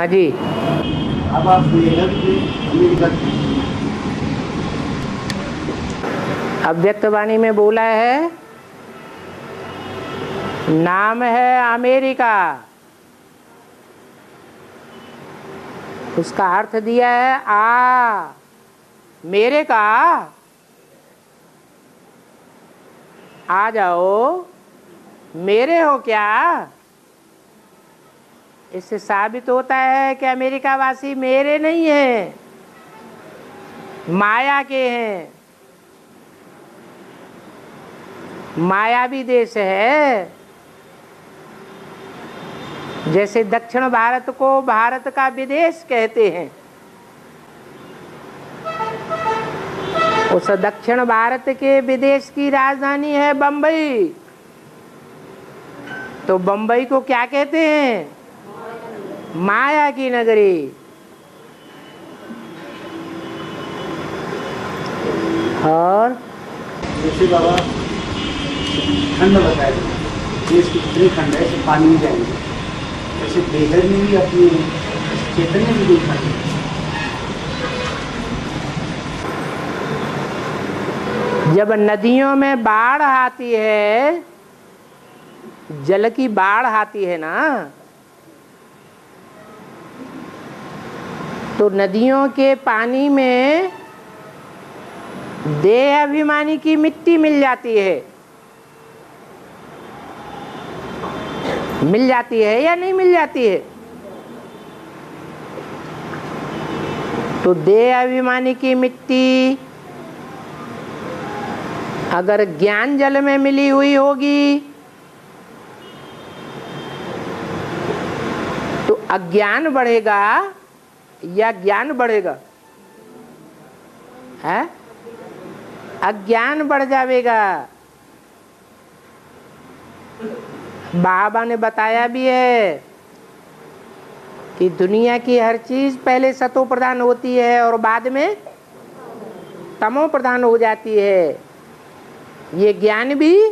हाँ जी। अब आप अमेरिका अव्यक्त वाणी में बोला है, नाम है अमेरिका, उसका अर्थ दिया है मेरे का आ जाओ, मेरे हो क्या। इससे साबित होता है कि अमेरिका वासी मेरे नहीं हैं, माया के हैं। मायावी देश है। जैसे दक्षिण भारत को भारत का विदेश कहते हैं, उस दक्षिण भारत के विदेश की राजधानी है बंबई। तो बंबई को क्या कहते हैं? माया की नगरी। और जैसे बाबा खंड बताए, देश के कितने खंड है, सब पानी में जाएंगे। जैसे बेहद में भी अपनी चैतन्य में भी खंड है। जब नदियों में बाढ़ आती है, जल की बाढ़ आती है ना, तो नदियों के पानी में देह अभिमानी की मिट्टी मिल जाती है। मिल जाती है या नहीं मिल जाती है? तो देह अभिमानी की मिट्टी अगर ज्ञान जल में मिली हुई होगी तो अज्ञान बढ़ेगा या ज्ञान बढ़ेगा? है? अज्ञान बढ़ जाएगा। बाबा ने बताया भी है कि दुनिया की हर चीज पहले सतो प्रधान होती है और बाद में तमो प्रधान हो जाती है। ये ज्ञान भी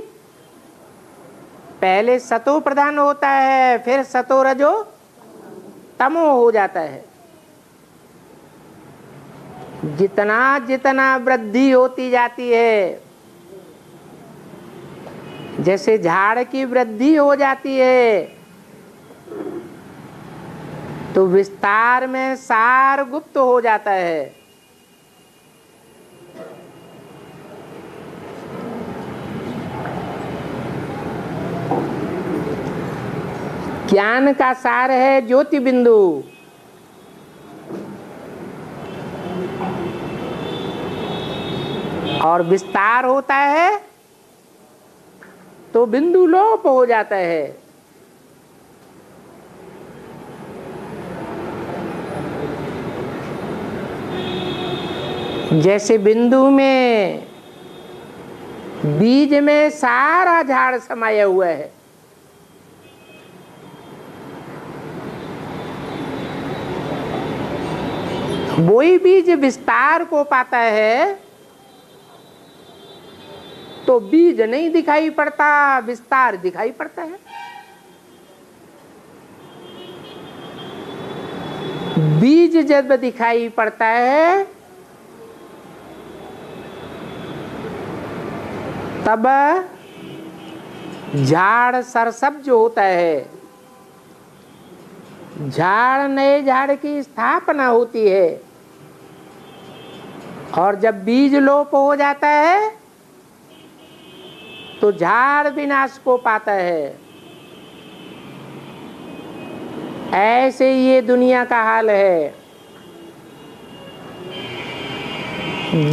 पहले सतो प्रधान होता है, फिर सतो रजो तमो हो जाता है। जितना जितना वृद्धि होती जाती है, जैसे झाड़ की वृद्धि हो जाती है, तो विस्तार में सार गुप्त हो जाता है। ज्ञान का सार है ज्योति बिंदु, और विस्तार होता है तो बिंदु लोप हो जाता है। जैसे बिंदु में बीज में सारा झाड़ समाया हुआ है, वही बीज विस्तार को पाता है तो बीज नहीं दिखाई पड़ता, विस्तार दिखाई पड़ता है। बीज जब दिखाई पड़ता है तब झाड़ सरसब्ज होता है। झाड़ नए झाड़ की स्थापना होती है, और जब बीज लोप हो जाता है तो झाड़ विनाश को पाता है। ऐसे ये दुनिया का हाल है।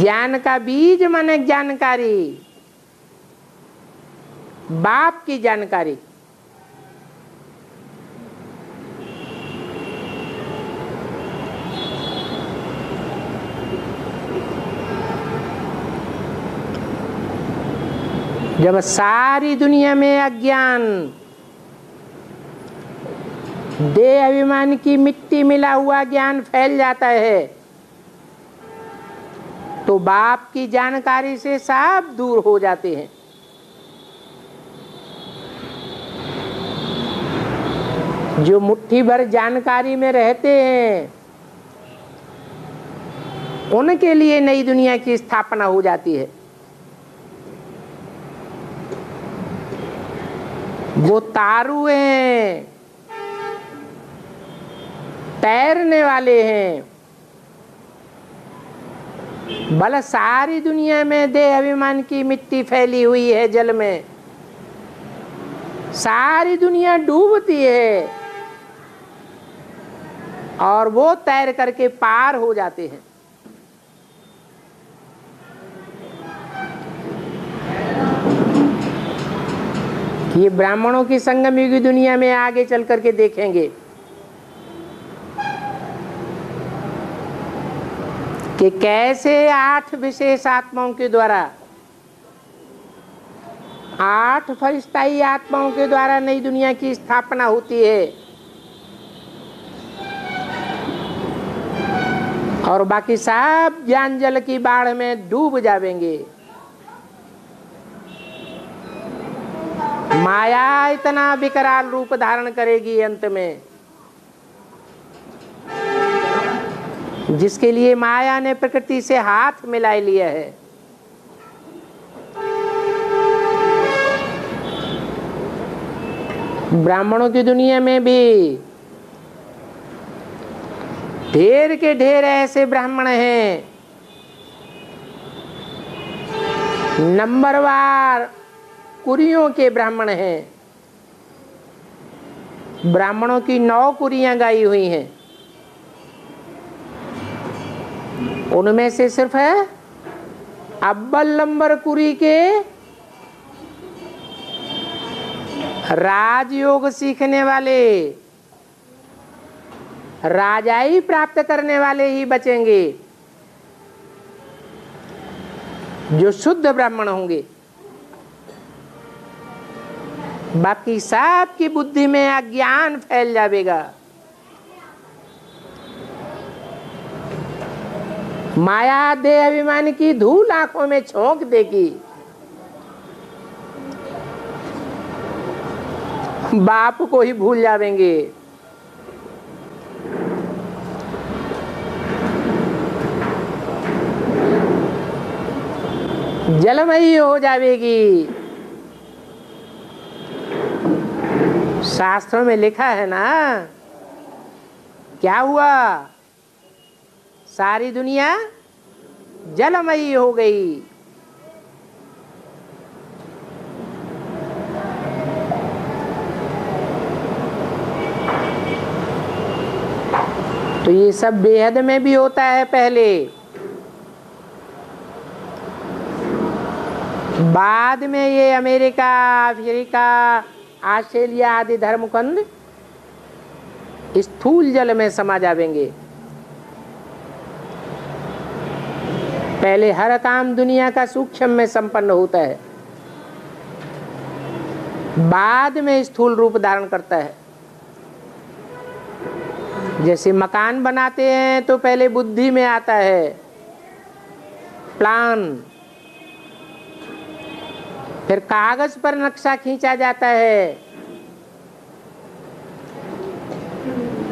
ज्ञान का बीज माने जानकारी, बाप की जानकारी। जब सारी दुनिया में अज्ञान, देह अभिमान की मिट्टी मिला हुआ ज्ञान फैल जाता है तो बाप की जानकारी से सब दूर हो जाते हैं। जो मुट्ठी भर जानकारी में रहते हैं उनके लिए नई दुनिया की स्थापना हो जाती है। वो तारू हैं, तैरने वाले हैं, भला सारी दुनिया में देह अभिमान की मिट्टी फैली हुई है जल में, सारी दुनिया डूबती है और वो तैर करके पार हो जाते हैं। ये ब्राह्मणों की संगम युगी दुनिया में आगे चल करके देखेंगे कि कैसे 8 विशेष आत्माओं के द्वारा, 8 फरिश्ताई आत्माओं के द्वारा नई दुनिया की स्थापना होती है और बाकी सब ज्ञान जल की बाढ़ में डूब जाएंगे। माया इतना विकराल रूप धारण करेगी अंत में, जिसके लिए माया ने प्रकृति से हाथ मिला लिया है। ब्राह्मणों की दुनिया में भी ढेर के ढेर ऐसे ब्राह्मण हैं, नंबरवार कुरियों के ब्राह्मण हैं। ब्राह्मणों की 9 कुरियां गाई हुई हैं, उनमें से सिर्फ है अव्वल नंबर कुरी के राजयोग सीखने वाले, राजाई प्राप्त करने वाले ही बचेंगे, जो शुद्ध ब्राह्मण होंगे। बाकी सब की बुद्धि में अज्ञान फैल जाएगा। माया देह अभिमान की धूल आंखों में झोंक देगी। बाप को ही भूल जाएंगे। जलमयी हो जाएगी। शास्त्रों में लिखा है ना, क्या हुआ? सारी दुनिया जलमयी हो गई। तो ये सब बेहद में भी होता है पहले, बाद में ये अमेरिका, अफ्रीका, ऑस्ट्रेलिया आदि धर्मखंड स्थूल जल में समा जाएंगे। पहले हर काम दुनिया का सूक्ष्म में संपन्न होता है, बाद में स्थूल रूप धारण करता है। जैसे मकान बनाते हैं तो पहले बुद्धि में आता है प्लान, फिर कागज पर नक्शा खींचा जाता है,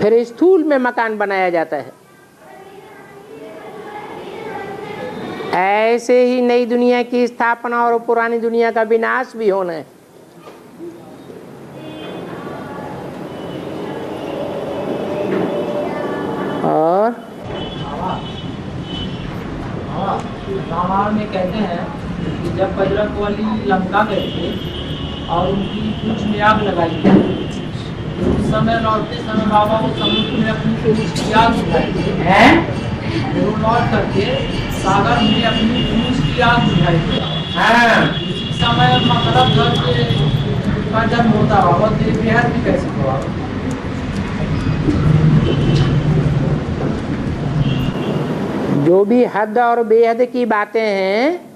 फिर स्थूल में मकान बनाया जाता है। ऐसे ही नई दुनिया की स्थापना और पुरानी दुनिया का विनाश भी होना है। और रामायण में कहते हैं कि जब बजरंग बली लंका गए थे और उनकी पूंछ में आग लगाई थी, उस समय लौटते समय बाबा वो समुद्र में अपनी पूंछ की आग बुझाई थी। वो लौट करके सागर में अपनी पूंछ की आग बुझाई थी। उसी समय मतलब का जन्म होता हुआ बेहद भी कैसे हुआ? जो भी हद और बेहद की बातें हैं,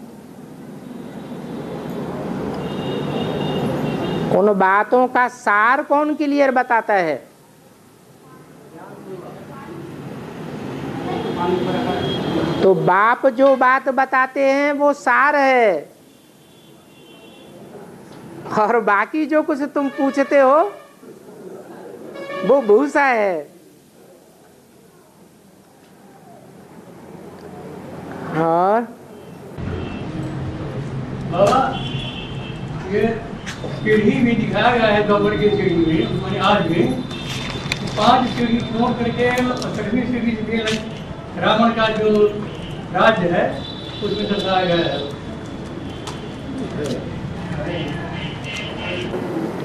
उन बातों का सार कौन क्लियर बताता है? तो बाप जो बात बताते हैं वो सार है, और बाकी जो कुछ तुम पूछते हो वो भूसा है। और बाबा ये सीढ़ी भी दिखाया गया है द्वापर की सीढ़ी में, मैंने आज भी 5 सीढ़ी छोड़ करके 6वीं सीढ़ी से रावण का जो राज्य है उसमें दर्शाया गया है।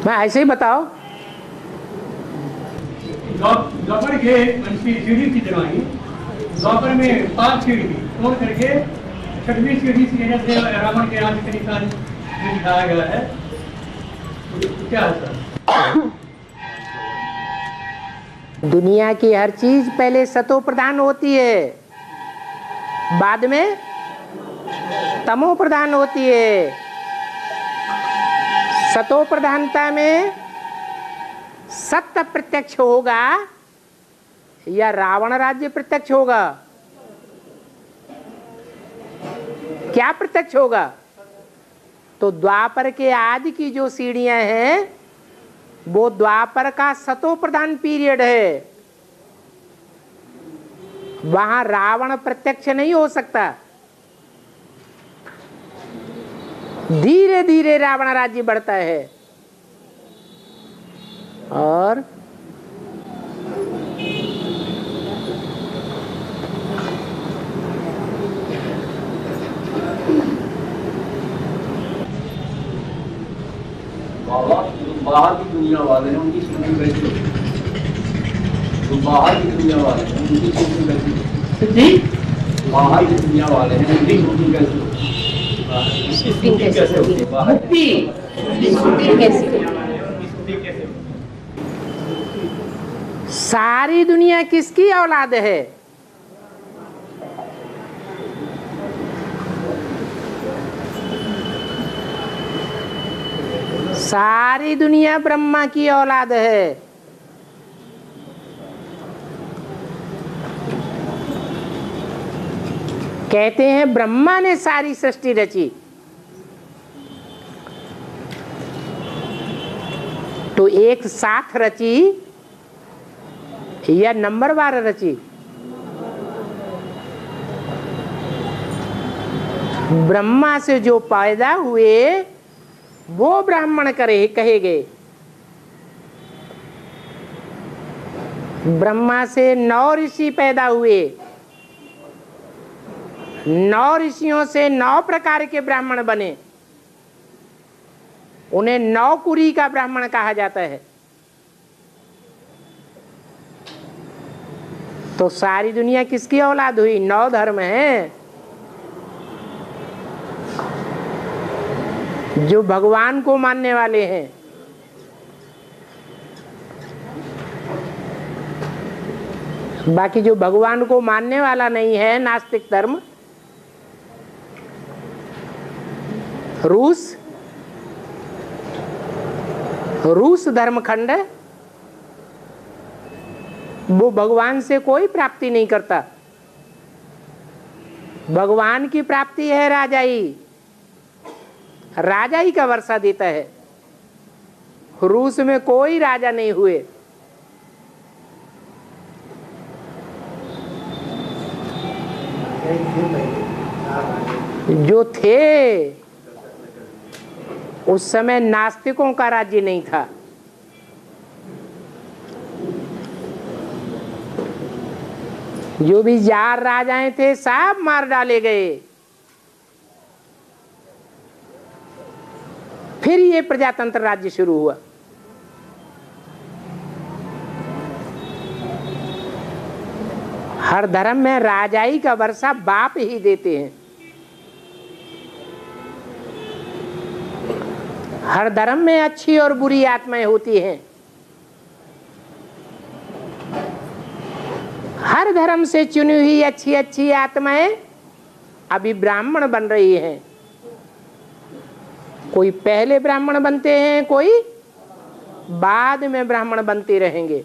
मैं ऐसे ही बताओ। द्वापर के सीढ़ी की तरह ही द्वापर में 5 सीढ़ी छोड़ करके 6वीं सीढ़ी से रावण के राज्य का निकाल दिखाया गया है। क्या है सर? दुनिया की हर चीज पहले सतो प्रधान होती है, बाद में तमो प्रधान होती है। सतो प्रधानता में सत्य प्रत्यक्ष होगा या रावण राज्य प्रत्यक्ष होगा? क्या प्रत्यक्ष होगा? तो द्वापर के आदि की जो सीढ़ियां हैं वो द्वापर का सतो प्रधान पीरियड है। वहां रावण प्रत्यक्ष नहीं हो सकता। धीरे धीरे रावण राज्य बढ़ता है। और बाबा जो बाहर की दुनिया वाले हैं उनकी स्थिति कैसी होगी? जो बाहर की दुनिया वाले हैं उनकी स्थिति कैसी होगी? जी बाहर की दुनिया वाले हैं उनकी स्थिति कैसी होगी? कैसे होगी? बाहर सारी दुनिया किसकी औलाद है? सारी दुनिया ब्रह्मा की औलाद है। कहते हैं ब्रह्मा ने सारी सृष्टि रची। तो एक साथ रची या नंबरवार रची? ब्रह्मा से जो पैदा हुए वो ब्राह्मण कहे गए। ब्रह्मा से 9 ऋषि पैदा हुए। 9 ऋषियों से 9 प्रकार के ब्राह्मण बने। उन्हें 9 कुरी का ब्राह्मण कहा जाता है। तो सारी दुनिया किसकी औलाद हुई? 9 धर्म हैं जो भगवान को मानने वाले हैं। बाकी जो भगवान को मानने वाला नहीं है, नास्तिक धर्म, रूस धर्मखंड, वो भगवान से कोई प्राप्ति नहीं करता। भगवान की प्राप्ति है राजाई। राजा ही का वर्षा देता है। रूस में कोई राजा नहीं हुए। जो थे उस समय नास्तिकों का राज्य नहीं था। जो भी जार राजाएं थे सब मार डाले गए। फिर ये प्रजातंत्र राज्य शुरू हुआ। हर धर्म में राजाई का वर्षा बाप ही देते हैं। हर धर्म में अच्छी और बुरी आत्माएं होती हैं। हर धर्म से चुनी हुई अच्छी अच्छी आत्माएं अभी ब्राह्मण बन रही हैं। कोई पहले ब्राह्मण बनते हैं, कोई बाद में ब्राह्मण बनते रहेंगे।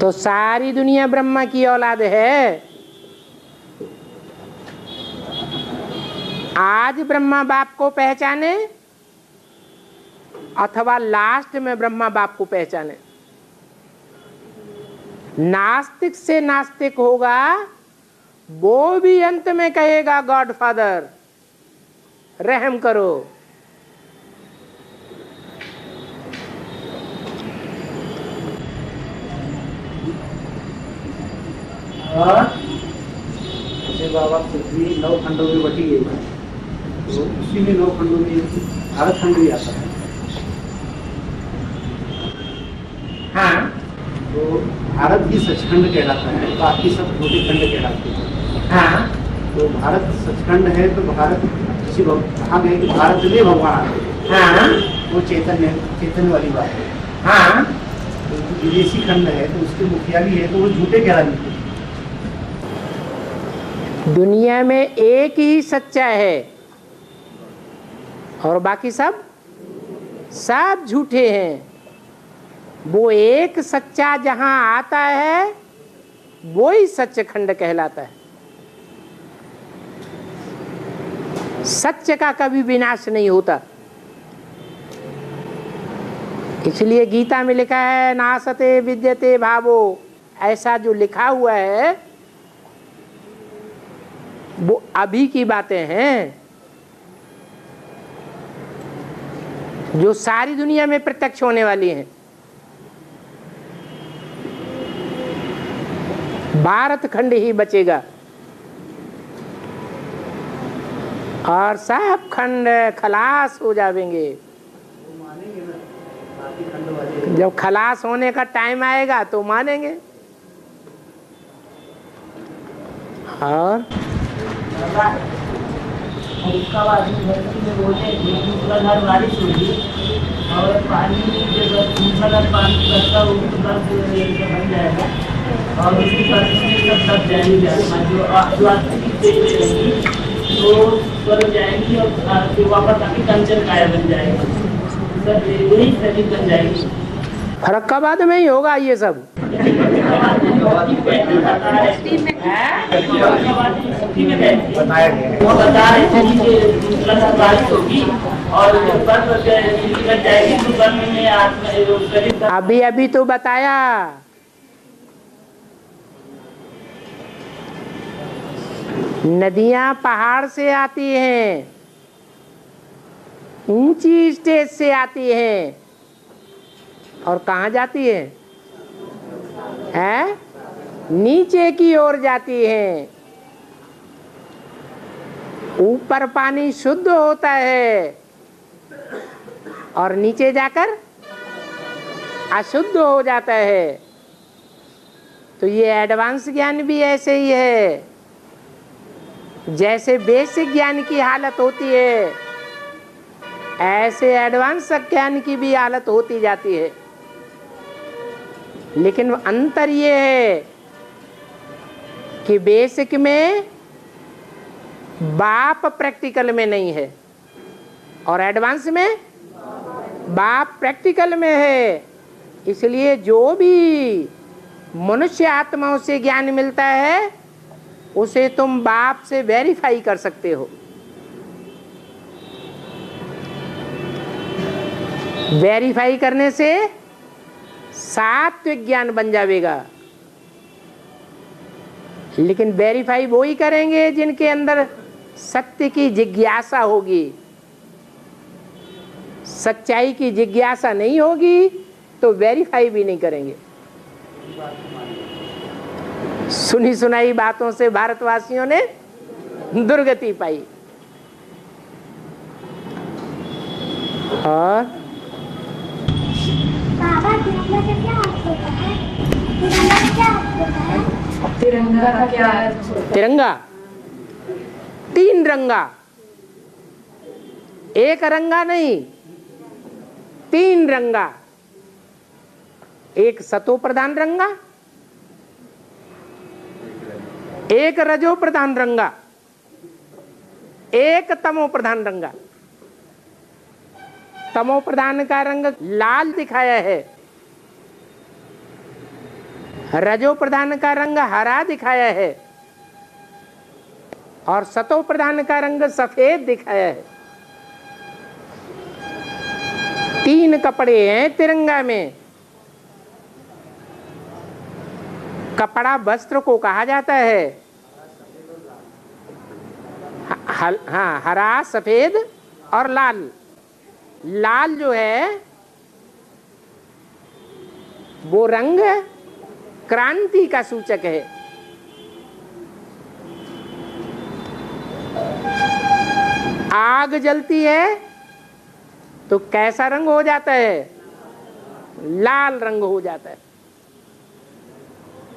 तो सारी दुनिया ब्रह्मा की औलाद है। आज ब्रह्मा बाप को पहचाने अथवा लास्ट में ब्रह्मा बाप को पहचाने। नास्तिक से नास्तिक होगा, वो भी अंत में कहेगा गॉड फादर रहम करो। और जैसे बाबा पृथ्वी 9 खंडों में बटी गई है, तो उसी में 9 खंडों में भारत खंड भी आता है। हाँ, तो भारत ही सचखंड कहलाता है, बाकी सब छोटे खंड कहलाते हैं। हाँ, तो भारत सचखंड है, तो भारत किसी कहा गया कि भारत में भगवान आते हैं। हाँ, वो चेतन वाली बात है। हाँ, तो विदेशी खंड है, तो उसके मुखिया भी है, तो वो झूठे कहलाते हैं। दुनिया में एक ही सच्चा है और बाकी सब झूठे हैं। वो एक सच्चा जहां आता है वो ही सच्चखंड कहलाता है। सत्य का कभी विनाश नहीं होता। इसलिए गीता में लिखा है नासते विद्यते भावो। ऐसा जो लिखा हुआ है वो अभी की बातें हैं, जो सारी दुनिया में प्रत्यक्ष होने वाली हैं। भारत खंड ही बचेगा और सब खंड खलास हो जाएंगे। जब खलास होने का टाइम आएगा तो मानेंगे। और उसका बाद में बोले मूसलाधार बारिश होगी और पानी जब मूसलाधार पानी बरसा होगी तो बर्फ बन जाएगा और उसकी बर्फ में सब दब जाएगी। जो आस्तिक रहेंगी तो स्वर्ग जाएंगी और फिर वापस आके कंचन काया बन जाएगा। सब यही शरीर बन जाएगी। फरक्काबाद में ही होगा ये सब। बताया गया है। वो बता रहे थे कि मूसलाधार बारिश होगी और जब बर्फ बन जाएगी तो बर्फ में अभी अभी तो बताया। नदियां पहाड़ से आती हैं, ऊंची स्टेज से आती हैं और कहाँ जाती है? हैं? नीचे की ओर जाती हैं। ऊपर पानी शुद्ध होता है और नीचे जाकर अशुद्ध हो जाता है। तो ये एडवांस ज्ञान भी ऐसे ही है। जैसे बेसिक ज्ञान की हालत होती है, ऐसे एडवांस ज्ञान की भी हालत होती जाती है। लेकिन अंतर ये है कि बेसिक में बाप प्रैक्टिकल में नहीं है और एडवांस में बाप प्रैक्टिकल में है। इसलिए जो भी मनुष्य आत्माओं से ज्ञान मिलता है उसे तुम बाप से वेरीफाई कर सकते हो। वेरीफाई करने से सात्विक ज्ञान बन जाएगा। लेकिन वेरीफाई वो ही करेंगे जिनके अंदर सत्य की जिज्ञासा होगी। सच्चाई की जिज्ञासा नहीं होगी तो वेरीफाई भी नहीं करेंगे। सुनी सुनाई बातों से भारतवासियों ने दुर्गति पाई। और बाबा तिरंगा का क्या अर्थ होता है? तिरंगा का क्या अर्थ होता है? तिरंगा का क्या है? तिरंगा 3 रंगा, एक रंगा नहीं, 3 रंगा। एक सतो प्रधान रंगा, एक रजो प्रधान रंगा, एक तमो प्रधान रंगा। तमो प्रधान का रंग लाल दिखाया है, रजो प्रधान का रंग हरा दिखाया है और सतो प्रधान का रंग सफेद दिखाया है। 3 कपड़े हैं तिरंगा में। कपड़ा वस्त्र को कहा जाता है हाँ, हरा, सफेद और लाल। लाल जो है वो रंग क्रांति का सूचक है। आग जलती है तो कैसा रंग हो जाता है? लाल रंग हो जाता है।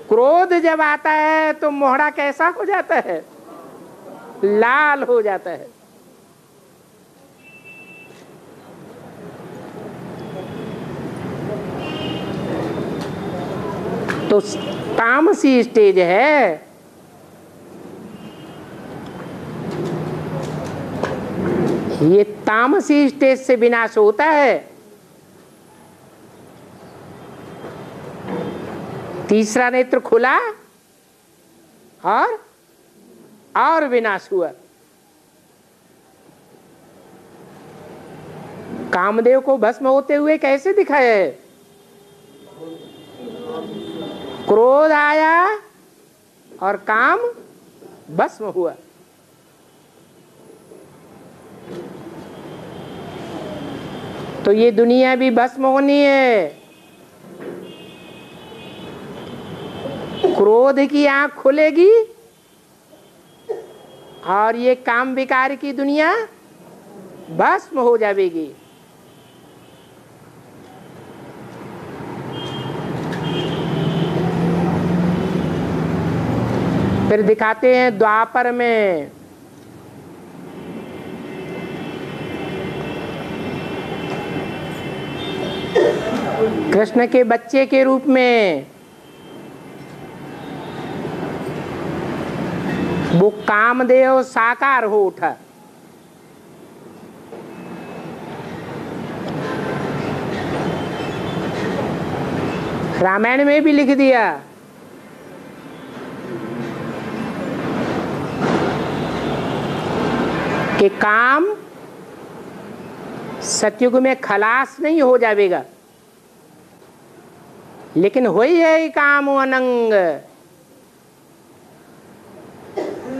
क्रोध जब आता है तो मोहरा कैसा हो जाता है? लाल हो जाता है। तो तामसी स्टेज है। ये तामसी स्टेज से विनाश होता है। तीसरा नेत्र खुला और विनाश हुआ। कामदेव को भस्म होते हुए कैसे दिखाया है? क्रोध आया और काम भस्म हुआ। तो ये दुनिया भी भस्म होनी है। क्रोध की आंख खुलेगी और ये काम विकार की दुनिया भस्म हो जाएगी। फिर दिखाते हैं द्वापर में कृष्ण के बच्चे के रूप में वो कामदेव साकार हो उठा। रामायण में भी लिख दिया कि काम सतयुग में खलास नहीं हो जाएगा, लेकिन वही है काम अनंग,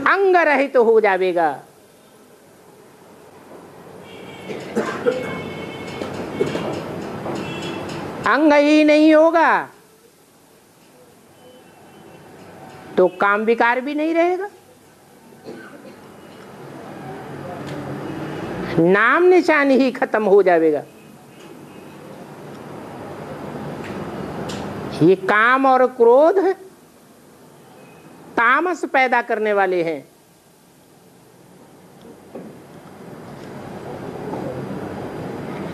अंग रहित तो हो जाएगा। अंग ही नहीं होगा तो काम विकार भी नहीं रहेगा, नाम निशान ही खत्म हो जाएगा। ये काम और क्रोध तामस पैदा करने वाले हैं।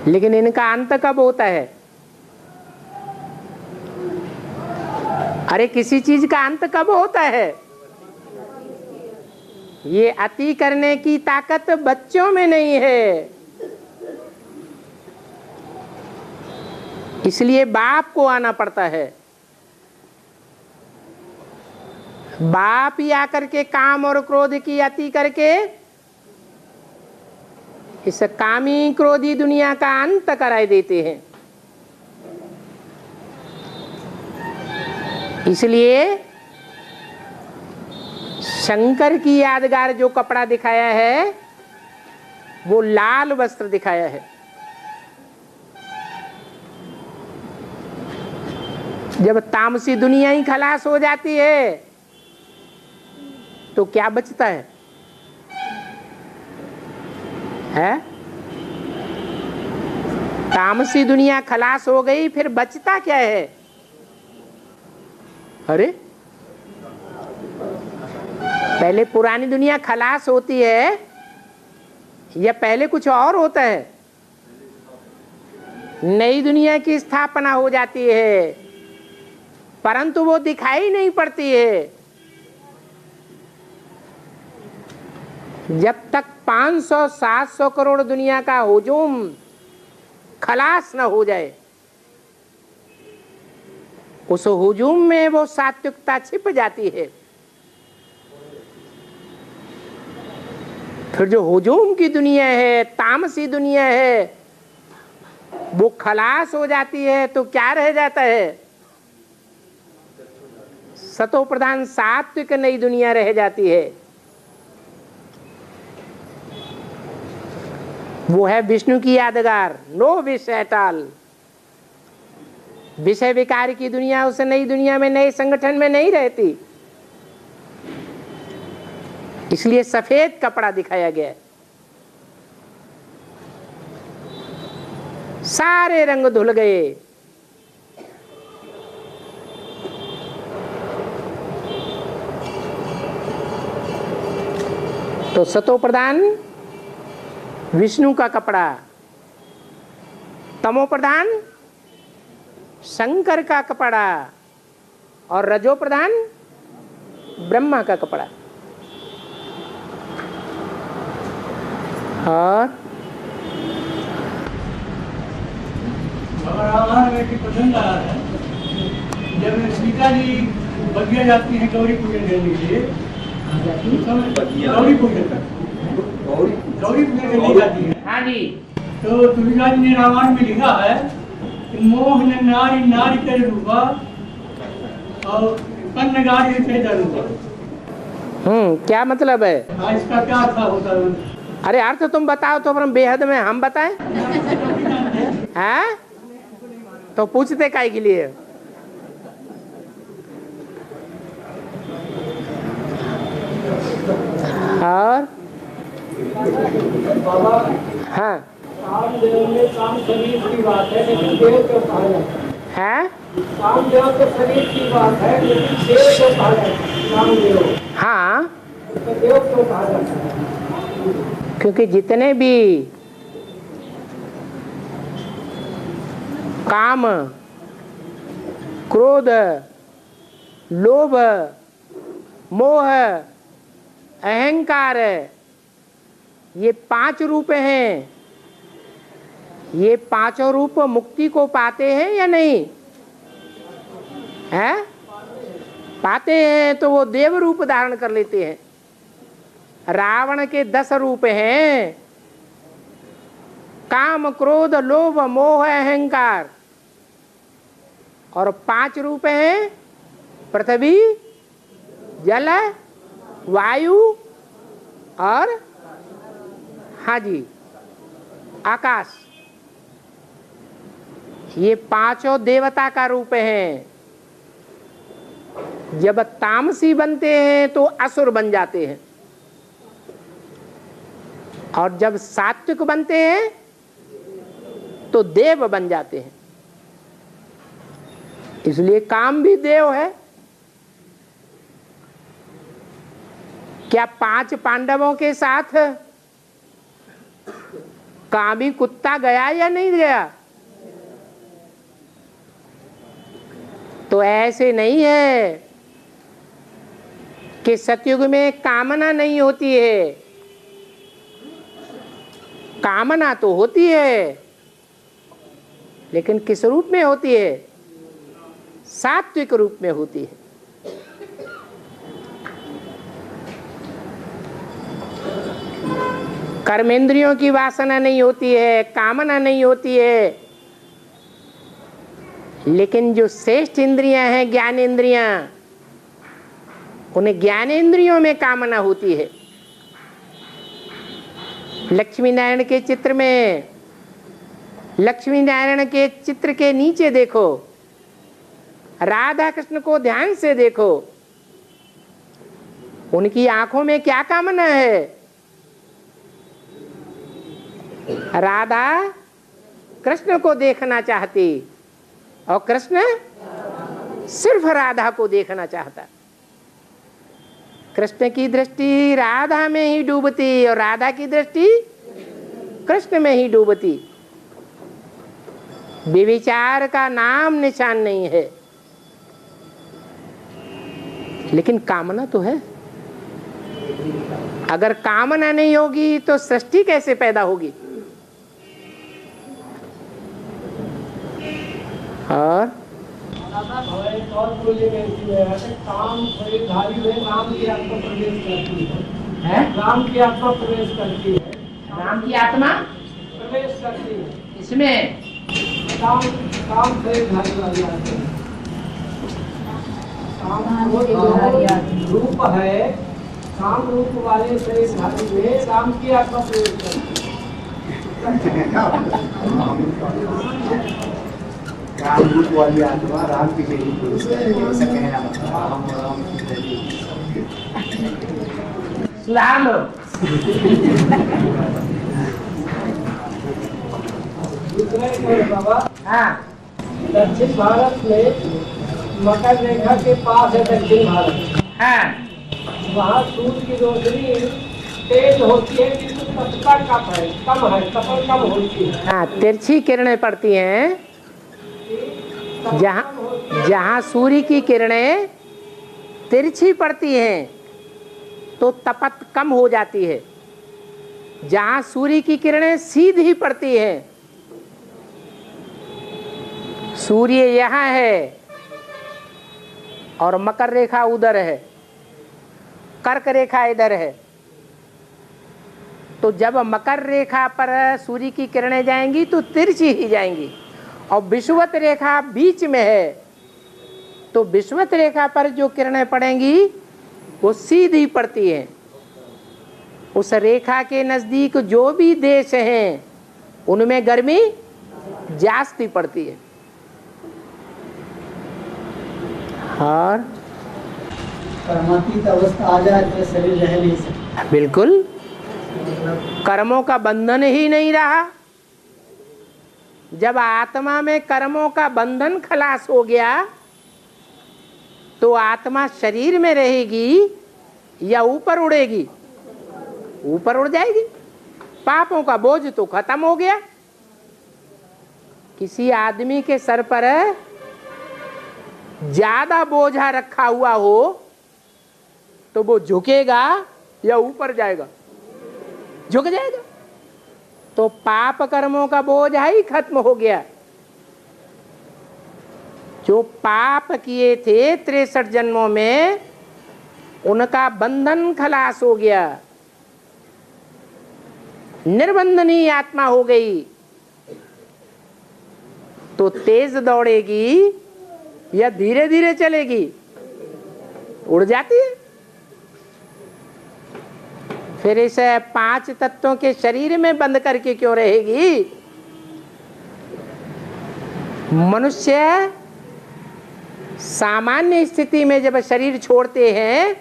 लेकिन इनका अंत कब होता है? अरे किसी चीज का अंत कब होता है? ये अति करने की ताकत बच्चों में नहीं है, इसलिए बाप को आना पड़ता है। बाप ही आकर के काम और क्रोध की अति करके इस कामी क्रोधी दुनिया का अंत कराए देते हैं। इसलिए शंकर की यादगार जो कपड़ा दिखाया है वो लाल वस्त्र दिखाया है। जब तामसी दुनिया ही खलास हो जाती है तो क्या बचता है? तामसी दुनिया खलास हो गई, फिर बचता क्या है? अरे पहले पुरानी दुनिया खलास होती है या पहले कुछ और होता है? नई दुनिया की स्थापना हो जाती है, परंतु वो दिखाई नहीं पड़ती है। जब तक 500-700 करोड़ दुनिया का हुजूम खलास न हो जाए, उस हुजूम में वो सात्विकता छिप जाती है। फिर जो हुजूम की दुनिया है, तामसी दुनिया है, वो खलास हो जाती है तो क्या रह जाता है? सतो प्रधान सात्विक नई दुनिया रह जाती है। वो है विष्णु की यादगार, नो विश एट ऑल। विषय विकार की दुनिया उस नई दुनिया में, नए संगठन में नहीं रहती। इसलिए सफेद कपड़ा दिखाया गया है। सारे रंग धुल गए। तो सतो प्रधान विष्णु का कपड़ा, तमो प्रधान शंकर का कपड़ा, और रजो प्रधान ब्रह्मा का कपड़ा। और रामायण में पसंद आ रहा है, जब सीता जी बगिया जाती है गौरी पूजन करने के लिए, गौरी पूजन करने जाती है। हाँ जी। तो तुलसीदास जी ने रामायण में लिखा है कि मोह न नारी नारी कर रूपा और कन्न गारी से रूपा। क्या मतलब है? इसका क्या अर्थ होता है? अरे अर्थ तुम बताओ तो हम बेहद में हम बताएं। हैं? तो पूछते काहे के लिए? और हाँ, कामदेव में काम शरीर की बात है, लेकिन देव को कहा जाता है। है कामदेव तो शरीर की बात है, लेकिन देव को कहा जाता है। कामदेव हाँ, तो देव को कहा जाता है। क्योंकि जितने भी काम, क्रोध, लोभ, मोह, अहंकार, ये 5 रूप हैं। ये 5 रूप मुक्ति को पाते हैं या नहीं? हैं? पाते हैं तो वो देव रूप धारण कर लेते हैं। रावण के 10 रूप हैं, काम, क्रोध, लोभ, मोह, अहंकार, और 5 रूप हैं, पृथ्वी, जल, वायु और हाँ जी आकाश। ये 5 देवता का रूप हैं। जब तामसी बनते हैं तो असुर बन जाते हैं, और जब सात्विक बनते हैं तो देव बन जाते हैं। इसलिए काम भी देव है। क्या 5 पांडवों के साथ कामी कुत्ता गया या नहीं गया? तो ऐसे नहीं है कि सतयुग में कामना नहीं होती है। कामना तो होती है, लेकिन किस रूप में होती है? सात्विक रूप में होती है। कर्मेंद्रियों की वासना नहीं होती है, कामना नहीं होती है। लेकिन जो श्रेष्ठ इंद्रियां हैं, ज्ञानेंद्रियां, उन्हें ज्ञानेंद्रियों में कामना होती है। लक्ष्मी नारायण के चित्र में, लक्ष्मी नारायण के चित्र के नीचे देखो, राधा कृष्ण को ध्यान से देखो, उनकी आंखों में क्या कामना है? राधा कृष्ण को देखना चाहती और कृष्ण सिर्फ राधा को देखना चाहता। कृष्ण की दृष्टि राधा में ही डूबती और राधा की दृष्टि कृष्ण में ही डूबती। व्यभिचार का नाम निशान नहीं है, लेकिन कामना तो है। अगर कामना नहीं होगी तो सृष्टि कैसे पैदा होगी? और और बोले गए काम शरीरधारी है, राम की आत्मा प्रवेश करती है। राम की आत्मा प्रवेश करती है। राम की आत्मा प्रवेश करती है। इसमें काम काम से धारी वाली आती है। काम रूप है, काम रूप वाले से धारी में राम की आत्मा प्रयोग करती है। राम रूप वाली आत्मा राम की शरीर पुरुष है, ऐसा कहना मतलब राम राम की शरीर। सुधार लो। दूसरे बाबा, हाँ, दक्षिण भारत में मकर रेखा के पास है दक्षिण भारत। हाँ, वहाँ सूर्य की रोशनी तेज होती है किंतु तपता कम है, तपन कम होती है। हाँ, तिरछी किरणें पड़ती हैं। जहाँ सूर्य की किरणें तिरछी पड़ती हैं तो तपत कम हो जाती है। जहाँ सूर्य की किरणें सीधी पड़ती हैं, सूर्य यहाँ है और मकर रेखा उधर है, कर्क रेखा इधर है, तो जब मकर रेखा पर सूर्य की किरणें जाएंगी तो तिरछी ही जाएंगी, और विषुवत रेखा बीच में है तो विषुवत रेखा पर जो किरणें पड़ेंगी वो सीधी पड़ती हैं। उस रेखा के नज़दीक जो भी देश हैं उनमें गर्मी जास्ती पड़ती है। और कर्मातीत अवस्था आ जाए तो शरीर रह नहीं सकता। बिल्कुल, कर्मों का बंधन ही नहीं रहा। जब आत्मा में कर्मों का बंधन खलास हो गया तो आत्मा शरीर में रहेगी या ऊपर उड़ेगी? ऊपर उड़ जाएगी। पापों का बोझ तो खत्म हो गया। किसी आदमी के सर पर ज्यादा बोझा रखा हुआ हो तो वो झुकेगा या ऊपर जाएगा? झुक जाएगा। तो पाप कर्मों का बोझ ही खत्म हो गया। जो पाप किए थे 63 जन्मों में उनका बंधन खलास हो गया, निर्बंधनी आत्मा हो गई। तो तेज दौड़ेगी या धीरे धीरे चलेगी? उड़ जाती है। फिर इसे 5 तत्वों के शरीर में बंद करके क्यों रहेगी? मनुष्य सामान्य स्थिति में जब शरीर छोड़ते हैं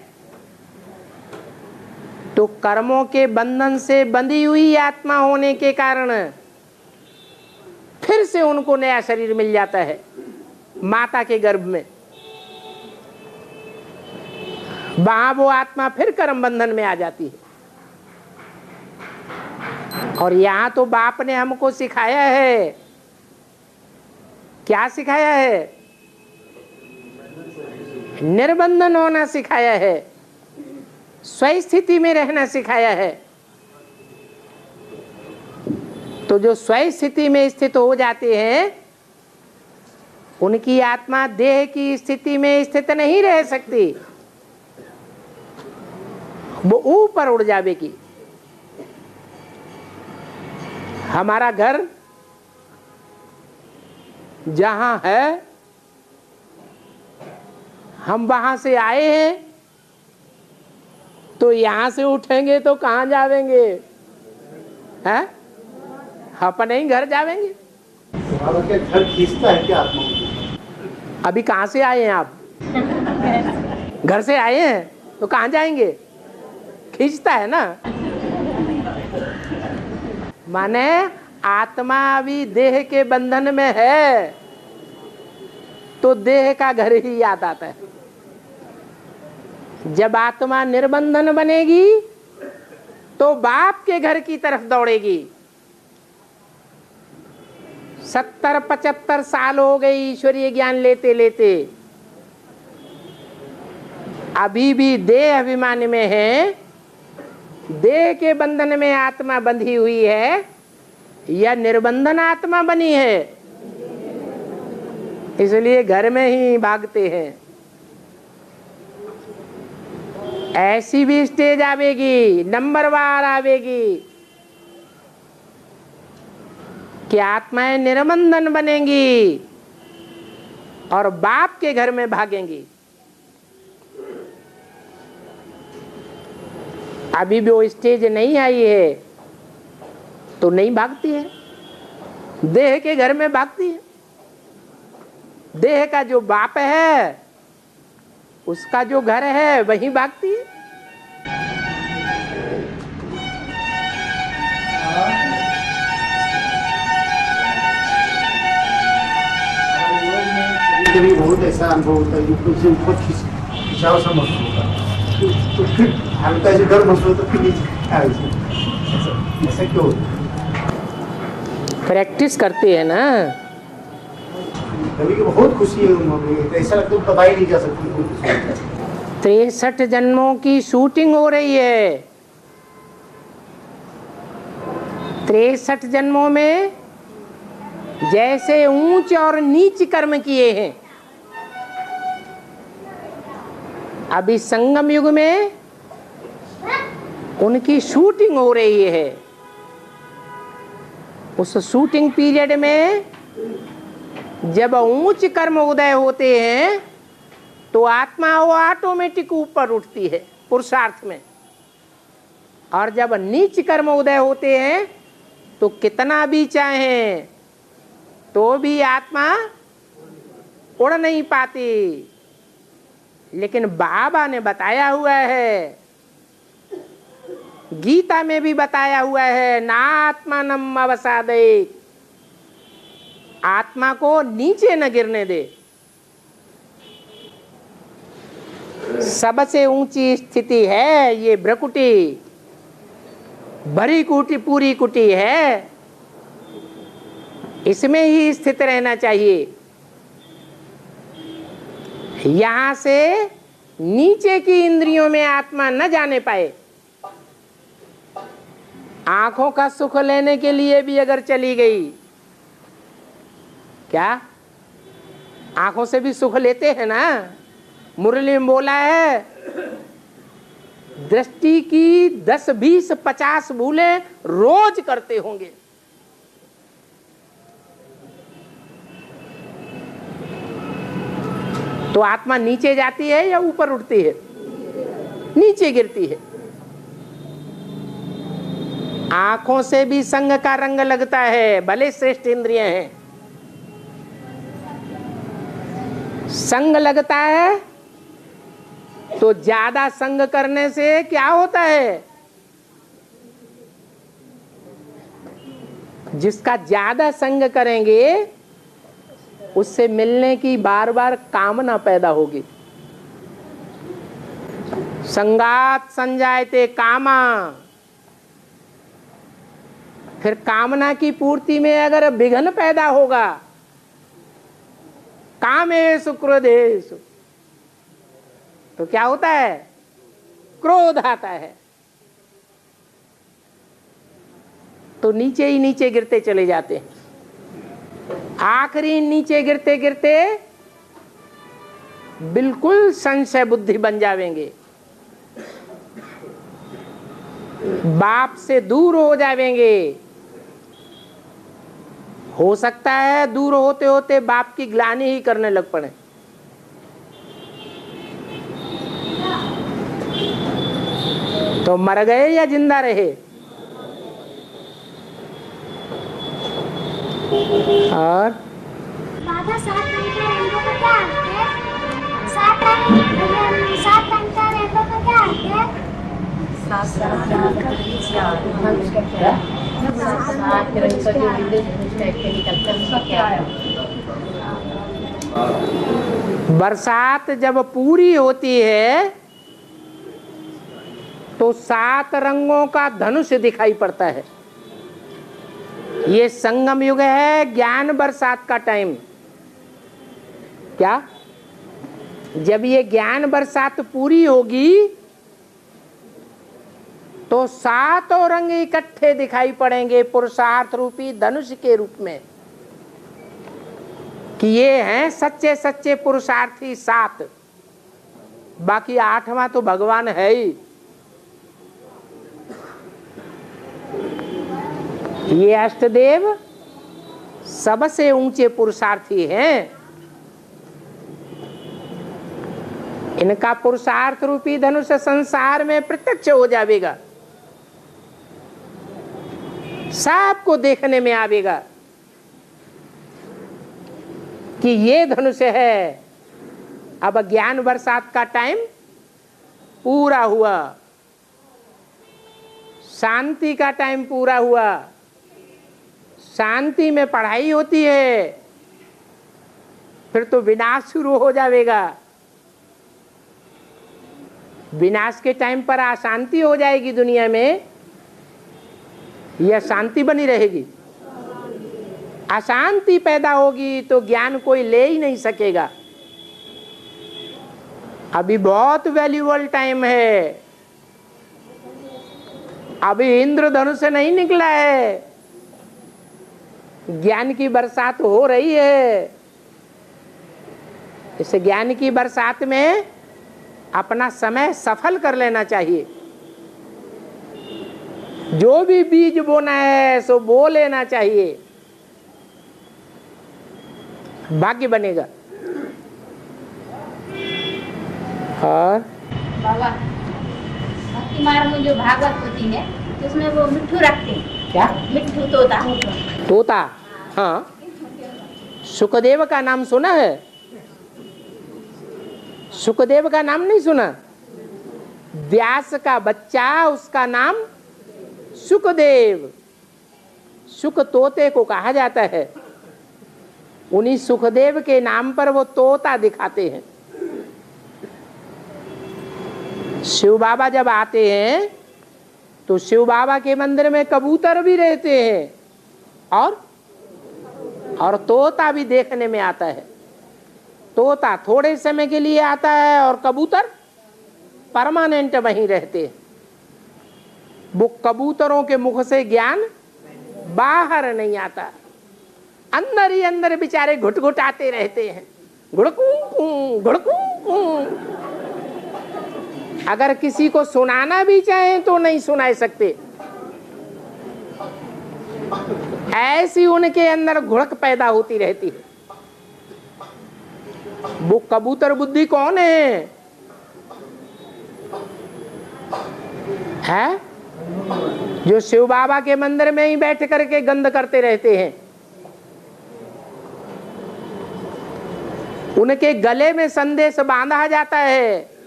तो कर्मों के बंधन से बंधी हुई आत्मा होने के कारण फिर से उनको नया शरीर मिल जाता है माता के गर्भ में। वहां वो आत्मा फिर कर्म बंधन में आ जाती है। और यहां तो बाप ने हमको सिखाया है, क्या सिखाया है? निर्बंधन होना सिखाया है, स्वस्थिति में रहना सिखाया है। तो जो स्वस्थिति में स्थित हो जाते हैं उनकी आत्मा देह की स्थिति में स्थित नहीं रह सकती, वो ऊपर उड़ जाएगी। हमारा घर जहां है, हम वहां से आए हैं तो यहां से उठेंगे तो कहां जावेंगे? हैं? अपने ही घर जावेंगे। क्या घर खींचता है क्या आत्मा को? अभी कहां से आए हैं आप? घर से आए हैं तो कहां जाएंगे? खींचता है ना। माने आत्मा अभी देह के बंधन में है तो देह का घर ही याद आता है। जब आत्मा निर्बंधन बनेगी तो बाप के घर की तरफ दौड़ेगी। 70-75 साल हो गए ईश्वरीय ज्ञान लेते लेते, अभी भी देह अभिमान में है। देह के बंधन में आत्मा बंधी हुई है या निर्बंधन आत्मा बनी है, इसलिए घर में ही भागते हैं। ऐसी भी स्टेज आवेगी, नंबरवार आवेगी। कि आत्माएं निर्बंधन बनेंगी और बाप के घर में भागेंगी। अभी भी वो स्टेज नहीं आई है तो नहीं भागती है, देह के घर में भागती है। देह का जो बाप है उसका जो घर है वहीं भागती है। कभी बहुत ऐसा अनुभव होता है कि उनसे ऊपर खिंचाव सा महसूस होता है, तो फिर हल्का ऐसे डर महसूस होता है, फिर ऐसा क्यों होता है? प्रैक्टिस करते हैं ना। कभी कि बहुत खुशी है, ऐसा लगता है बताई नहीं जा सकती। 63 जन्मों की शूटिंग हो रही है। 63 जन्मों में जैसे ऊंच और नीच कर्म किए हैं, अभी संगम युग में उनकी शूटिंग हो रही है। उस शूटिंग पीरियड में जब ऊंच कर्म उदय होते हैं तो आत्मा वो ऑटोमेटिक ऊपर उठती है पुरुषार्थ में, और जब नीच कर्म उदय होते हैं तो कितना भी चाहें तो भी आत्मा उड़ नहीं पाती। लेकिन बाबा ने बताया हुआ है, गीता में भी बताया हुआ है, ना आत्मानम अवसादे, आत्मा को नीचे न गिरने दे। सबसे ऊंची स्थिति है ये भ्रकुटी, भरी कुटी पूरी कुटी है, इसमें ही स्थित रहना चाहिए। यहां से नीचे की इंद्रियों में आत्मा न जाने पाए। आंखों का सुख लेने के लिए भी अगर चली गई, क्या आंखों से भी सुख लेते हैं ना? मुरली में बोला है, दृष्टि की 10, 20, 50 भूलें रोज करते होंगे। तो आत्मा नीचे जाती है या ऊपर उठती है? नीचे गिरती है। आंखों से भी संग का रंग लगता है, भले श्रेष्ठ इंद्रिय हैं। संग लगता है तो ज्यादा संग करने से क्या होता है? जिसका ज्यादा संग करेंगे उससे मिलने की बार बार कामना पैदा होगी। संगात संजायते कामा, फिर कामना की पूर्ति में अगर विघ्न पैदा होगा, कामेषु क्रोधेषु, तो क्या होता है? क्रोध आता है। तो नीचे ही नीचे गिरते चले जाते हैं। आखिरी नीचे गिरते गिरते बिल्कुल संशय बुद्धि बन जावेंगे, बाप से दूर हो जावेंगे। हो सकता है दूर होते होते बाप की ग्लानि ही करने लग पड़े। तो मर गए या जिंदा रहे? और बाबा 7 रंग का रेनबो का क्या अर्थ है? 7 रंग का रेनबो का क्या अर्थ है? बरसात जब पूरी होती है तो 7 रंगों का धनुष दिखाई पड़ता है। ये संगम युग है, ज्ञान बरसात का टाइम। क्या? जब ये ज्ञान बरसात पूरी होगी तो 7 रंग इकट्ठे दिखाई पड़ेंगे पुरुषार्थ रूपी धनुष के रूप में, कि ये हैं सच्चे सच्चे पुरुषार्थी 7। बाकी 8वां तो भगवान है ही। ये अष्टदेव सबसे ऊंचे पुरुषार्थी हैं। इनका पुरुषार्थ रूपी धनुष संसार में प्रत्यक्ष हो जाएगा, सबको देखने में आवेगा कि ये धनुष है। अब ज्ञान बरसात का टाइम पूरा हुआ, शांति का टाइम पूरा हुआ। शांति में पढ़ाई होती है, फिर तो विनाश शुरू हो जाएगा। विनाश के टाइम पर अशांति हो जाएगी दुनिया में, यह शांति बनी रहेगी। अशांति पैदा होगी तो ज्ञान कोई ले ही नहीं सकेगा। अभी बहुत वैल्यूबल टाइम है, अभी इंद्रधनुष से नहीं निकला है, ज्ञान की बरसात हो रही है। इस ज्ञान की बरसात में अपना समय सफल कर लेना चाहिए। जो भी बीज बोना है सो बो लेना चाहिए, भाग्य बनेगा। और बाबा भक्ति मार्ग में जो भागवत होती है तो उसमें वो मिट्ठू रखते हैं। क्या? मिट्ठू तोता। तोता, हाँ। सुखदेव का नाम सुना है? सुखदेव का नाम नहीं सुना? व्यास का बच्चा, उसका नाम सुखदेव। सुख तोते को कहा जाता है। उन्हीं सुखदेव के नाम पर वो तोता दिखाते हैं। शिव बाबा जब आते हैं तो शिव बाबा के मंदिर में कबूतर भी रहते हैं और तोता भी देखने में आता है। तोता थोड़े समय के लिए आता है और कबूतर परमानेंट वहीं रहते हैं। वो कबूतरों के मुख से ज्ञान बाहर नहीं आता, अंदर ही अंदर बेचारे घुट आते रहते हैं। घुड़कू घुड़कू। अगर किसी को सुनाना भी चाहें तो नहीं सुना सकते, ऐसी उनके अंदर घुड़क पैदा होती रहती है। वो कबूतर बुद्धि कौन है? जो शिव बाबा के मंदिर में ही बैठ करके गंध करते रहते हैं। उनके गले में संदेश बांधा जाता है,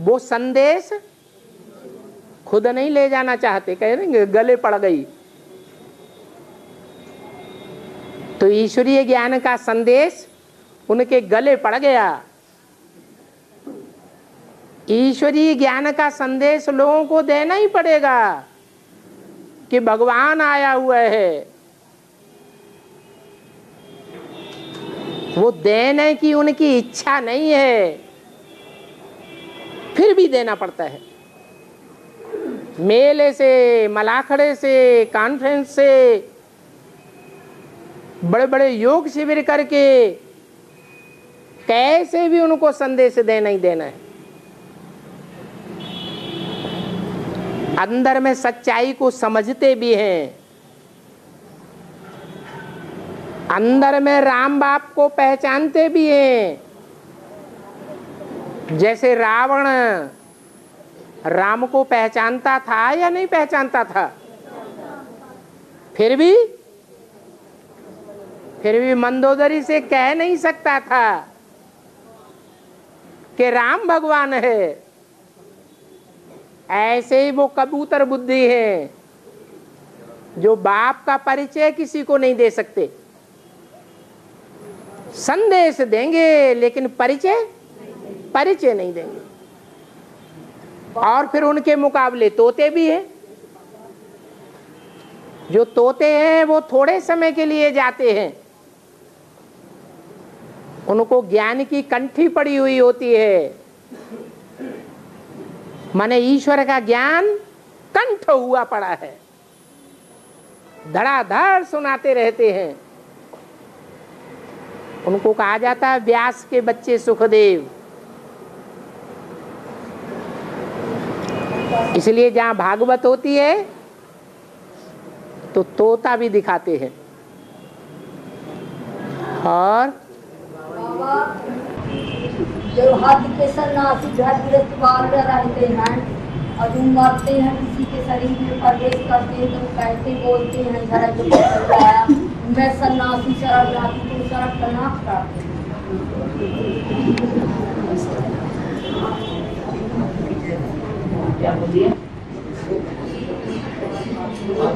वो संदेश खुद नहीं ले जाना चाहते, कह रहे गले पड़ गई। तो ईश्वरीय ज्ञान का संदेश उनके गले पड़ गया। ईश्वरीय ज्ञान का संदेश लोगों को देना ही पड़ेगा कि भगवान आया हुआ है। वो देने की उनकी इच्छा नहीं है, फिर भी देना पड़ता है। मेले से, मलाखड़े से, कॉन्फ्रेंस से, बड़े बड़े योग शिविर करके कैसे भी उनको संदेश देना ही देना है। अंदर में सच्चाई को समझते भी हैं, अंदर में राम बाप को पहचानते भी हैं। जैसे रावण राम को पहचानता था या नहीं पहचानता था? फिर भी मंदोदरी से कह नहीं सकता था कि राम भगवान है। ऐसे ही वो कबूतर बुद्धि है जो बाप का परिचय किसी को नहीं दे सकते। संदेश देंगे लेकिन परिचय नहीं देंगे। और फिर उनके मुकाबले तोते भी हैं। जो तोते हैं वो थोड़े समय के लिए जाते हैं, उनको ज्ञान की कंठी पड़ी हुई होती है। माने ईश्वर का ज्ञान कंठ हुआ पड़ा है, धड़ाधड़ सुनाते रहते हैं। उनको कहा जाता है व्यास के बच्चे सुखदेव। इसलिए जहां भागवत होती है तो तोता भी दिखाते हैं। और बाबा जो हद के सन्यासी घर गृहस्थ बाल रहते हैं और जो मरते हैं किसी के शरीर में प्रवेश करते हैं तो कैसे बोलते हैं जरा जो बताया मैं सन्यासी शरण जाती तो शरण करना करते क्या बोलिए?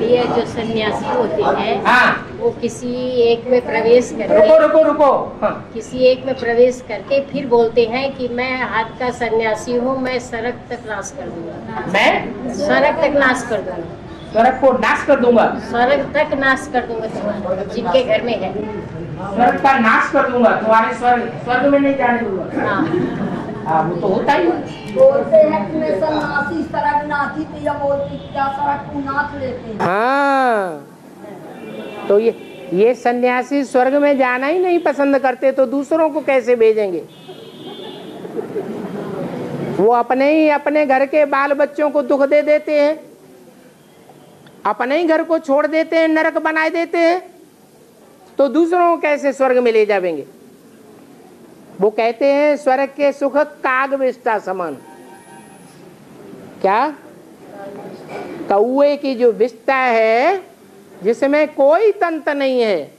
ये जो सन्यासी होते हैं हाँ, वो किसी एक में प्रवेश रुको करके रुको रुको। हाँ, किसी एक में प्रवेश करके फिर बोलते हैं कि मैं हाथ का सन्यासी हूँ, मैं सड़क तक नाश कर दूंगा, मैं सड़क तक नाश कर दूंगा, स्वर्ग को नाश कर दूंगा, सड़क तक नाश कर दूंगा तुम्हारा जिनके घर में है। स्वर्ग का नाश कर दूंगा, तुम्हारे स्वर्ग में नहीं जाने दूंगा। हाँ, हाँ, वो तो होता ही है। बोलते हैं कि मैं सन्यासी सड़क नाथी तो या बोलते क्या सड़क को नाथ लेते हैं। हाँ, तो ये सन्यासी स्वर्ग में जाना ही नहीं पसंद करते तो दूसरों को कैसे भेजेंगे? वो अपने ही अपने घर के बाल बच्चों को दुख दे देते हैं, अपने ही घर को छोड़ देते हैं, नरक बना देते हैं, तो दूसरों को कैसे स्वर्ग में ले जाएंगे? वो कहते हैं स्वर्ग के सुख काग विष्ठा समान। क्या? कौए की जो विष्ठा है जिसमें कोई तंत्र नहीं है,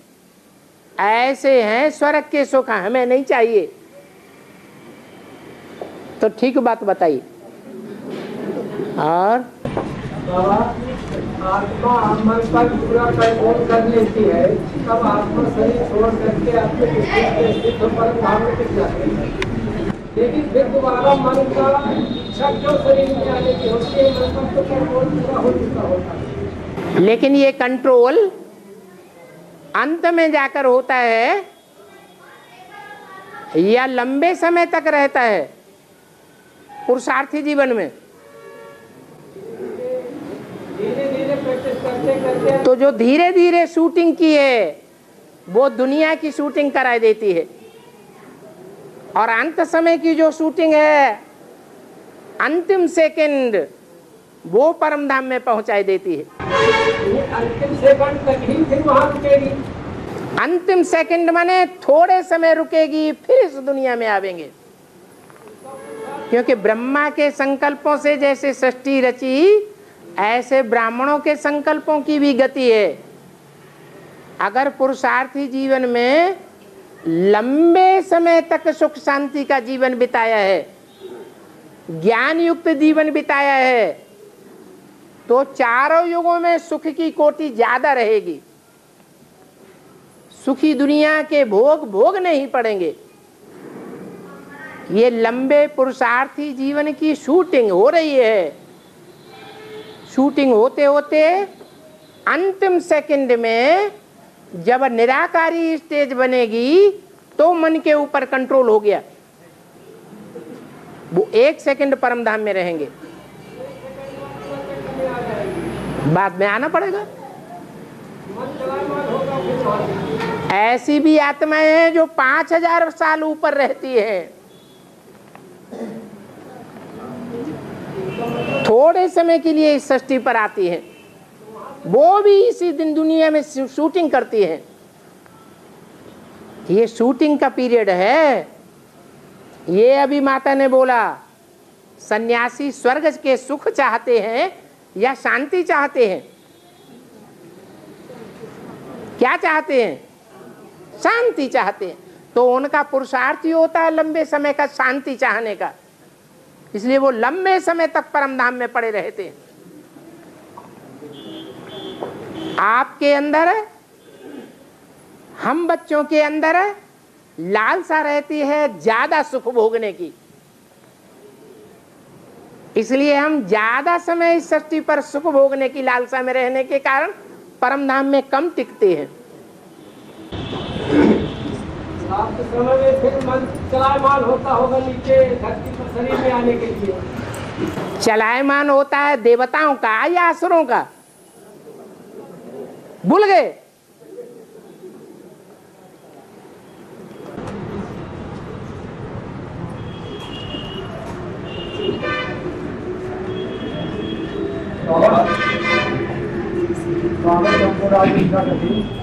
ऐसे हैं स्वर्ग के सुख, हमें नहीं चाहिए। तो ठीक बात बताइए। और बाबा आत्मा मन पर पूरा कंट्रोल कर लेती है, तब आत्मा शरीर छोड़ करके अपने स्थित पर धाम में टिक जाती है। लेकिन फिर दोबारा मन का इच्छा क्यों शरीर में आने की होती है? मन का तो कंट्रोल पूरा हो चुका होता है। लेकिन ये कंट्रोल अंत में जाकर होता है या लंबे समय तक रहता है पुरुषार्थी जीवन में? धीरे धीरे प्रैक्टिस करते करते तो जो धीरे धीरे शूटिंग की है वो दुनिया की शूटिंग कराई देती है, और अंत समय की जो शूटिंग है अंतिम सेकंड वो परम धाम में पहुंचाई देती है। अंतिम सेकंड तक ही फिर वहां रुकेगी। अंतिम सेकंड माने थोड़े समय रुकेगी, फिर इस दुनिया में आवेंगे। क्योंकि ब्रह्मा के संकल्पों से जैसे सृष्टि रची, ऐसे ब्राह्मणों के संकल्पों की भी गति है। अगर पुरुषार्थी जीवन में लंबे समय तक सुख शांति का जीवन बिताया है, ज्ञान युक्त जीवन बिताया है, तो चारों युगों में सुख की कोटि ज्यादा रहेगी। सुखी दुनिया के भोग भोगने ही पड़ेंगे। ये लंबे पुरुषार्थी जीवन की शूटिंग हो रही है। शूटिंग होते होते अंतिम सेकंड में जब निराकारी स्टेज बनेगी तो मन के ऊपर कंट्रोल हो गया, वो 1 सेकंड परम धाम में रहेंगे, बाद में आना पड़ेगा। ऐसी भी आत्माएं हैं जो 5000 साल ऊपर रहती हैं, थोड़े समय के लिए इस सृष्टि पर आती हैं, वो भी इसी दिन दुनिया में शूटिंग करती हैं। ये शूटिंग का पीरियड है। ये अभी माता ने बोला सन्यासी स्वर्ग के सुख चाहते हैं या शांति चाहते हैं? क्या चाहते हैं? शांति चाहते हैं। तो उनका पुरुषार्थ ही होता है लंबे समय का शांति चाहने का, इसलिए वो लंबे समय तक परम धाम में पड़े रहते हैं। आपके अंदर, हम बच्चों के अंदर लालसा रहती है ज्यादा सुख भोगने की, इसलिए हम ज्यादा समय इस सृष्टि पर सुख भोगने की लालसा में रहने के कारण परम धाम में कम टिकते हैं। आपके समय में फिर मन चलायमान होता होगा नीचे धरती पर शरीर में आने के लिए। चलायमान होता है देवताओं का या असुरों का? भूल गए?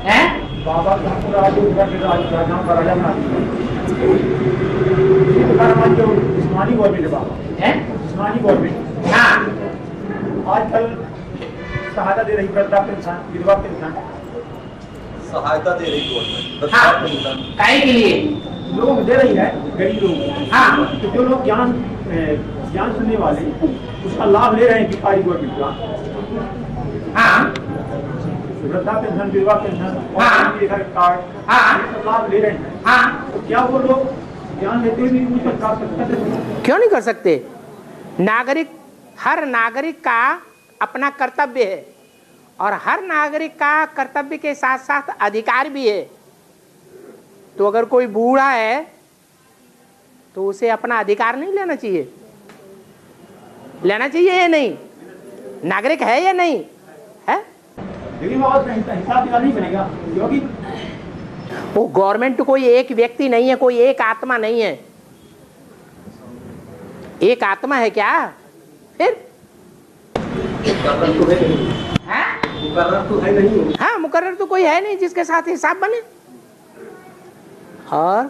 हैं? बाबा राजाओं का राजा बना दिया। जो जिस्मानी गवर्नमेंट है बाबा, जिस्मानी गवर्नमेंट हाँ आजकल सहायता दे रही, वृद्धा पेंशन, विधवा पेंशन सहायता दे रही गवर्नमेंट, हाँ काहे के लिए लोगों को दे रही है, गरीब लोग। हाँ तो जो लोग ज्ञान सुनने वाले उसका लाभ ले रहे हैं भिखारी गवर्नमेंट का। हाँ वृद्धा पेंशन, विधवा पेंशन, हाँ। कार्ड, हाँ। ये सब लाभ ले रहे हैं। हाँ तो क्या वो लोग ज्ञान लेते हुए भी उनको प्राप्त कर सकते हैं? क्यों नहीं कर सकते? नागरिक, हर नागरिक का अपना कर्तव्य है और हर नागरिक का कर्तव्य के साथ साथ अधिकार भी है। तो अगर कोई बूढ़ा है तो उसे अपना अधिकार नहीं लेना चाहिए? लेना चाहिए या नहीं? नागरिक है या नहीं है? लेकिन वो हिसाब नहीं बनेगा, क्योंकि वो गवर्नमेंट कोई एक व्यक्ति नहीं है, कोई एक आत्मा नहीं है। एक आत्मा है क्या? फिर मुकर्रर तो है नहीं। हाँ मुकर्रर तो कोई है नहीं जिसके साथ हिसाब बने। और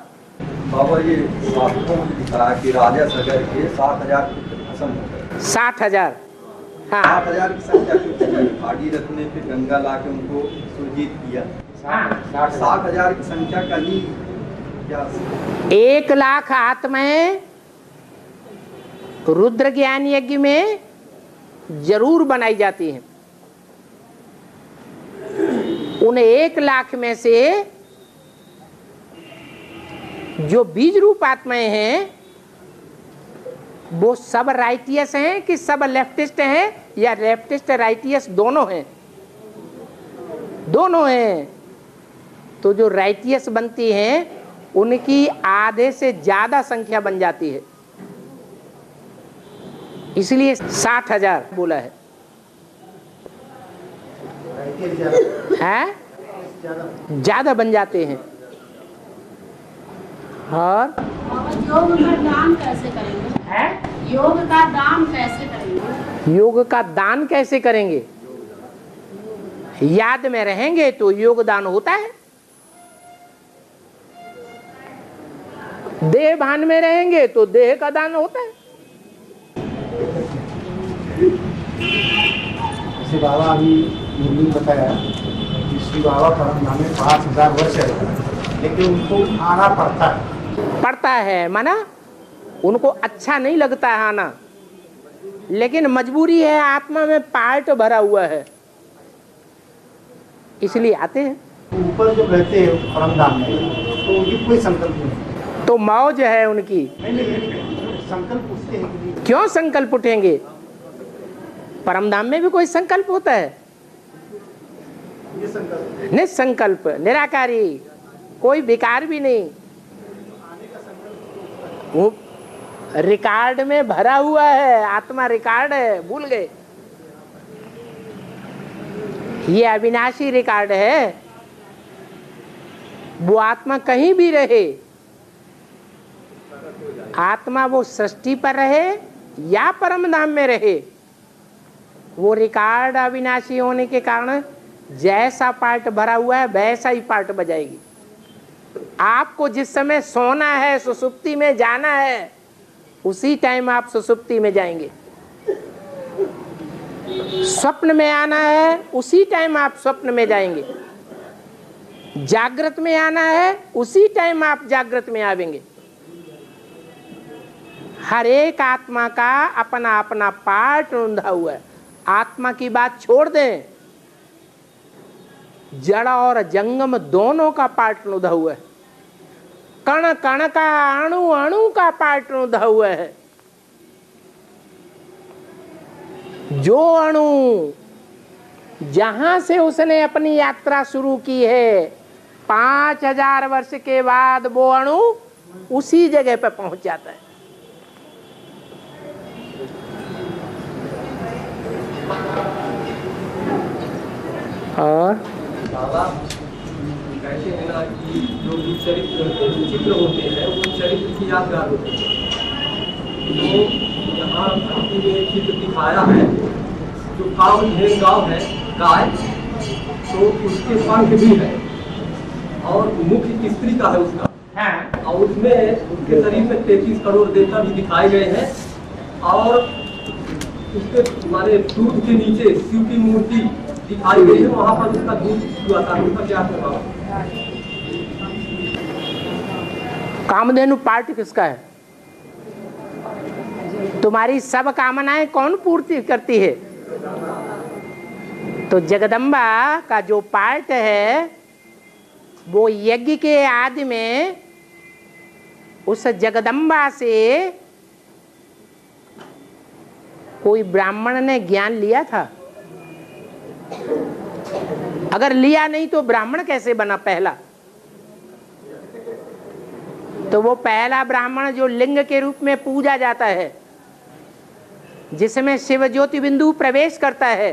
बाबा ये शास्त्रों में लिखा है कि राजा सगर के 60,000 खत्म हो गए। 60,000, हाँ 60,000 की संख्या क्यों चाहिए? खाड़ी रखने पे गंगा ला के उनको सुरजीत किया। 60,000 की संख्या का ही क्या? 1 लाख आत्माएं रुद्र ज्ञान यज्ञ में जरूर बनाई जाती हैं। उन 1 लाख में से जो बीज रूप आत्माएं हैं वो सब राइटियस हैं कि सब लेफ्टिस्ट हैं, या लेफ्टिस्ट राइटियस दोनों हैं? दोनों हैं। तो जो राइटियस बनती हैं उनकी आधे से ज्यादा संख्या बन जाती है, इसलिए 60,000 बोला है। ज्यादा बन जाते हैं। और योग का दान कैसे करेंगे? योग का दान कैसे करेंगे? योग का दान कैसे करेंगे? याद में रहेंगे तो योगदान होता है। देह भान में रहेंगे तो देह का दान होता है। जैसे बाबा अभी मुरली बताया कि श्री बाबा परमधाम में 5,000 वर्ष है, लेकिन उनको आना पड़ता है माना उनको अच्छा नहीं लगता है आना, लेकिन मजबूरी है, आत्मा में पार्ट भरा हुआ है, इसलिए आते हैं। ऊपर जो रहते हैं परमधाम में तो उनकी कोई संकल्प नहीं, तो मौज है उनकी। नहीं संकल्प उठते हैं। क्यों संकल्प उठेंगे? परमधाम में भी कोई संकल्प होता है? ये संकल्प निसंकल्प, निराकारी, कोई विकार भी नहीं। वो रिकॉर्ड में भरा हुआ है, आत्मा रिकॉर्ड है, भूल गए? ये अविनाशी रिकॉर्ड है। वो आत्मा कहीं भी रहे, आत्मा वो सृष्टि पर रहे या परमधाम में रहे, वो रिकॉर्ड अविनाशी होने के कारण जैसा पार्ट भरा हुआ है वैसा ही पार्ट बजाएगी। आपको जिस समय सोना है, सुसुप्ति में जाना है, उसी टाइम आप सुसुप्ति में जाएंगे। स्वप्न में आना है, उसी टाइम आप स्वप्न में जाएंगे। जागृत में आना है, उसी टाइम आप जागृत में आवेंगे। हर एक आत्मा का अपना अपना पार्ट रुंधा हुआ है। आत्मा की बात छोड़ दें, जड़ और जंगम दोनों का पार्ट रुंधा हुआ है। कण कण का, अणु अणु का पार्ट रुंधा हुआ है। जो अणु जहां से उसने अपनी यात्रा शुरू की है, 5,000 वर्ष के बाद वो अणु उसी जगह पे पहुंच जाता है। और कैसे है ना कि जो भी चरित्र चित्र होते हैं वो चरित्र की यादगार होते हैं। तो यहाँ ये चित्र दिखाया है, जो काव है, गाय है, तो उसके पंख भी है। और मुख्य स्त्री का है उसका, हाँ। और उसमें उसके शरीर में 33 करोड़ देवता भी दिखाए गए हैं, और उसके माने दूध के नीचे शिव की मूर्ति दिखाई गई है, वहाँ पर उसका दूध हुआ था। उसका क्या प्रभाव? कामधेनु पार्ट किसका है? तुम्हारी सब कामनाएं कौन पूर्ति करती है? तो जगदम्बा का जो पार्ट है वो यज्ञ के आदि में उस जगदम्बा से कोई ब्राह्मण ने ज्ञान लिया था? अगर लिया नहीं तो ब्राह्मण कैसे बना पहला? तो वो पहला ब्राह्मण जो लिंग के रूप में पूजा जाता है, जिसमें शिव ज्योति बिंदु प्रवेश करता है,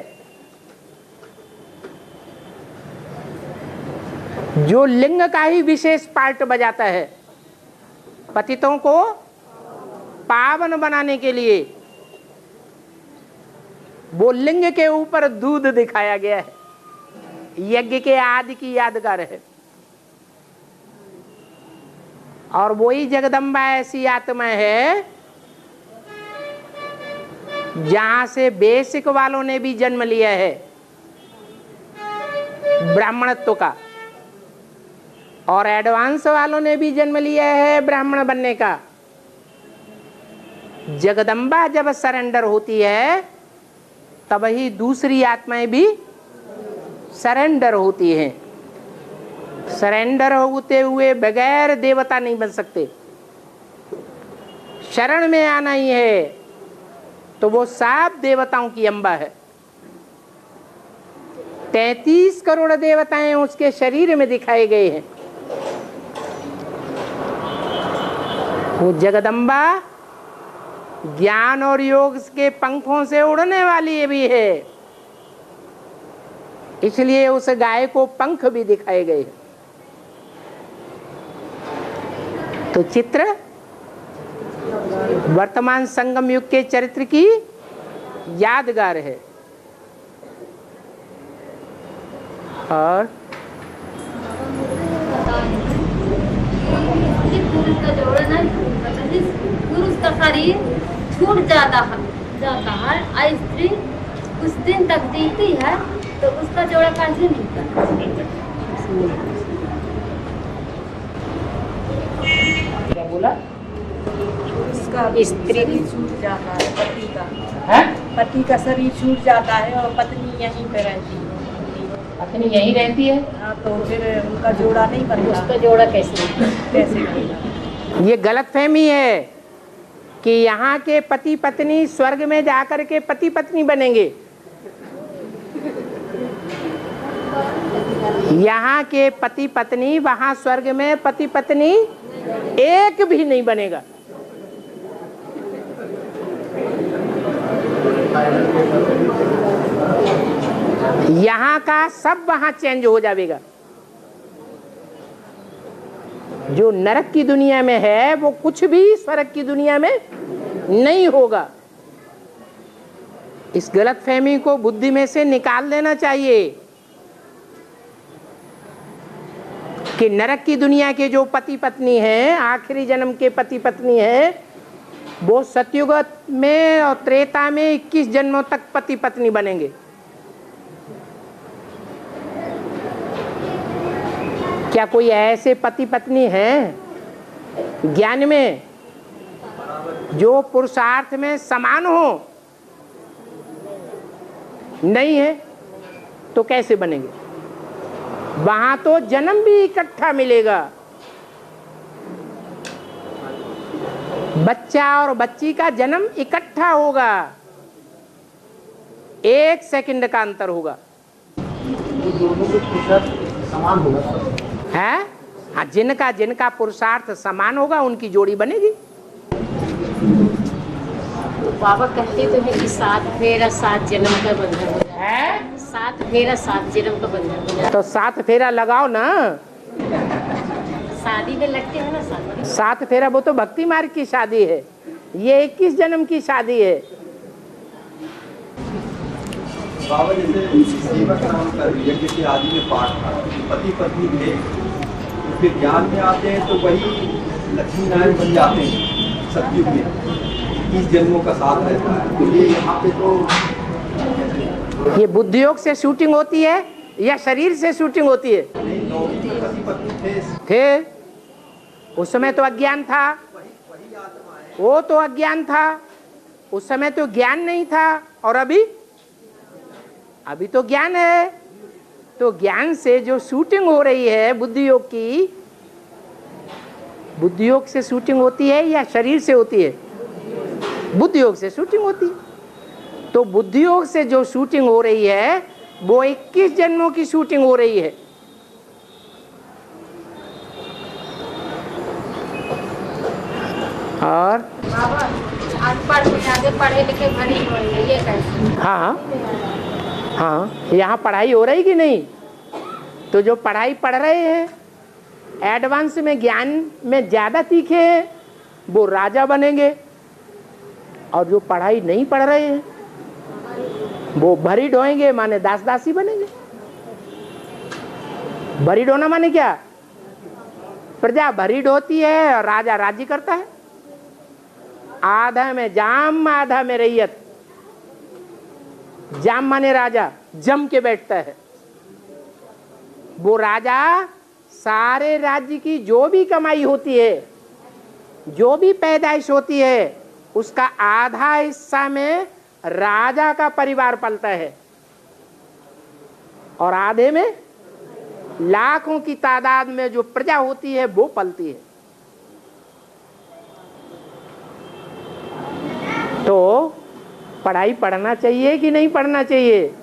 जो लिंग का ही विशेष पार्ट बजाता है पतितों को पावन बनाने के लिए, वो लिंग के ऊपर दूध दिखाया गया है, यज्ञ के आदि की यादगार है। और वही जगदम्बा ऐसी आत्मा है जहां से बेसिक वालों ने भी जन्म लिया है ब्राह्मणत्व का, और एडवांस वालों ने भी जन्म लिया है ब्राह्मण बनने का। जगदम्बा जब सरेंडर होती है तब ही दूसरी आत्माएं भी सरेंडर होती हैं। सरेंडर होते हुए बगैर देवता नहीं बन सकते, शरण में आना ही है। तो वो सात देवताओं की अंबा है, 33 करोड़ देवताएं उसके शरीर में दिखाए गए हैं। वो जगदम्बा ज्ञान और योग के पंखों से उड़ने वाली भी है, इसलिए उस गाय को पंख भी दिखाए गए हैं। तो चित्र वर्तमान संगम युग के चरित्र की यादगार है। और पुरुष का शरीर छूट जाता है और स्त्री कुछ दिन तक जीती है, तो उसका जोड़ा कैसे मिलता है? क्या बोला? उसका स्त्री छूट जाता है, पति का है? पति का शरीर छूट जाता है और पत्नी यहीं पे रहती है। पत्नी यहीं रहती है? हाँ, तो फिर उनका जोड़ा नहीं बनता। उसका जोड़ा कैसे कैसे? ये गलतफहमी है कि यहाँ के पति पत्नी स्वर्ग में जाकर के पति पत्नी बनेंगे। यहाँ के पति पत्नी वहां स्वर्ग में पति पत्नी एक भी नहीं बनेगा। यहाँ का सब वहां चेंज हो जाएगा। जो नरक की दुनिया में है वो कुछ भी स्वर्ग की दुनिया में नहीं होगा। इस गलतफहमी को बुद्धि में से निकाल देना चाहिए कि नरक की दुनिया के जो पति पत्नी हैं, आखिरी जन्म के पति पत्नी हैं, वो सतयुग में और त्रेता में 21 जन्मों तक पति पत्नी बनेंगे। क्या कोई ऐसे पति पत्नी हैं ज्ञान में जो पुरुषार्थ में समान हो? नहीं है तो कैसे बनेंगे? वहां तो जन्म भी इकट्ठा मिलेगा। बच्चा और बच्ची का जन्म इकट्ठा होगा, 1 सेकंड का अंतर होगा। दोनों के पुरुषार्थ समान होगा है? हाँ, जिनका पुरुषार्थ समान होगा उनकी जोड़ी बनेगी। तो बाबा कहते तो है कि 7 फेरा 7 जन्म का बंधन हो जाता है। 7 फेरा 7 जन्म का बंधन हो जाता है। तो 7 फेरा लगाओ ना। शादी में लगते हैं ना 7 फेरा, वो तो भक्ति मार्ग की शादी है, ये 21 जन्म की शादी है। बाबा जैसे सेवक नाम का यज्ञ के आदि में पाठ था, पति पत्नी थे फिर ज्ञान में आते हैं तो वही लक्ष्मी नारायण बन जाते हैं सतयुग में, 20 जन्मों का साथ रहता है। तो ये यहाँ पे तो ये बुद्धि योग से शूटिंग होती है या शरीर से शूटिंग होती है? पति पत्नी थे, उस समय तो अज्ञान था, वो तो अज्ञान था, उस समय तो ज्ञान नहीं था, और अभी तो ज्ञान है। तो ज्ञान से जो शूटिंग हो रही है बुद्धि योग की, बुद्धि योग से शूटिंग होती है या शरीर से होती है? बुद्धि योग से शूटिंग होती है। तो बुद्धि योग से जो शूटिंग हो रही है वो 21 जन्मों की शूटिंग हो रही है। और बाबा अनपढ़ में आगे पढ़े लिखे भरी होंगे, ये कैसे? हाँ हाँ, यहाँ पढ़ाई हो रही कि नहीं? तो जो पढ़ाई पढ़ रहे हैं, एडवांस में ज्ञान में ज़्यादा तीखे हैं, वो राजा बनेंगे, और जो पढ़ाई नहीं पढ़ रहे हैं वो भरी ढोएंगे, माने दास दासी बनेंगे। भरी ढोना माने क्या? प्रजा भरी ढोती है और राजा राज्य करता है। आधा में जाम, आधा में रैयत। जाम माने राजा, जम के बैठता है। वो राजा सारे राज्य की जो भी कमाई होती है, जो भी पैदाइश होती है, उसका आधा हिस्सा में राजा का परिवार पलता है, और आधे में लाखों की तादाद में जो प्रजा होती है वो पलती है। तो पढ़ाई पढ़ना चाहिए कि नहीं पढ़ना चाहिए?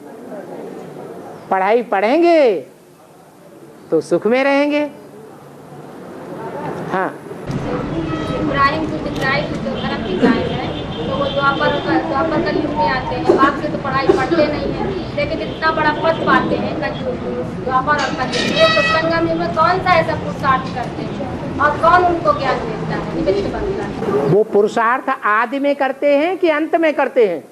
पढ़ाई पढ़ेंगे तो सुख में रहेंगे। हाँ, इब्राहिम को जो धर्म दिखाए हैं तो वो द्वापर कलयुग में आते हैं। बाप से तो पढ़ाई पढ़ते नहीं है, लेकिन इतना बड़ा पद पाते हैं कलयुग, द्वापर और कलयुग। ये तो संगम में कौन सा ऐसा पुरुषार्थ करते हैं और कौन उनको ज्ञान देता है, निमित्त बनता है? वो पुरुषार्थ आदि में करते हैं कि अंत में करते हैं?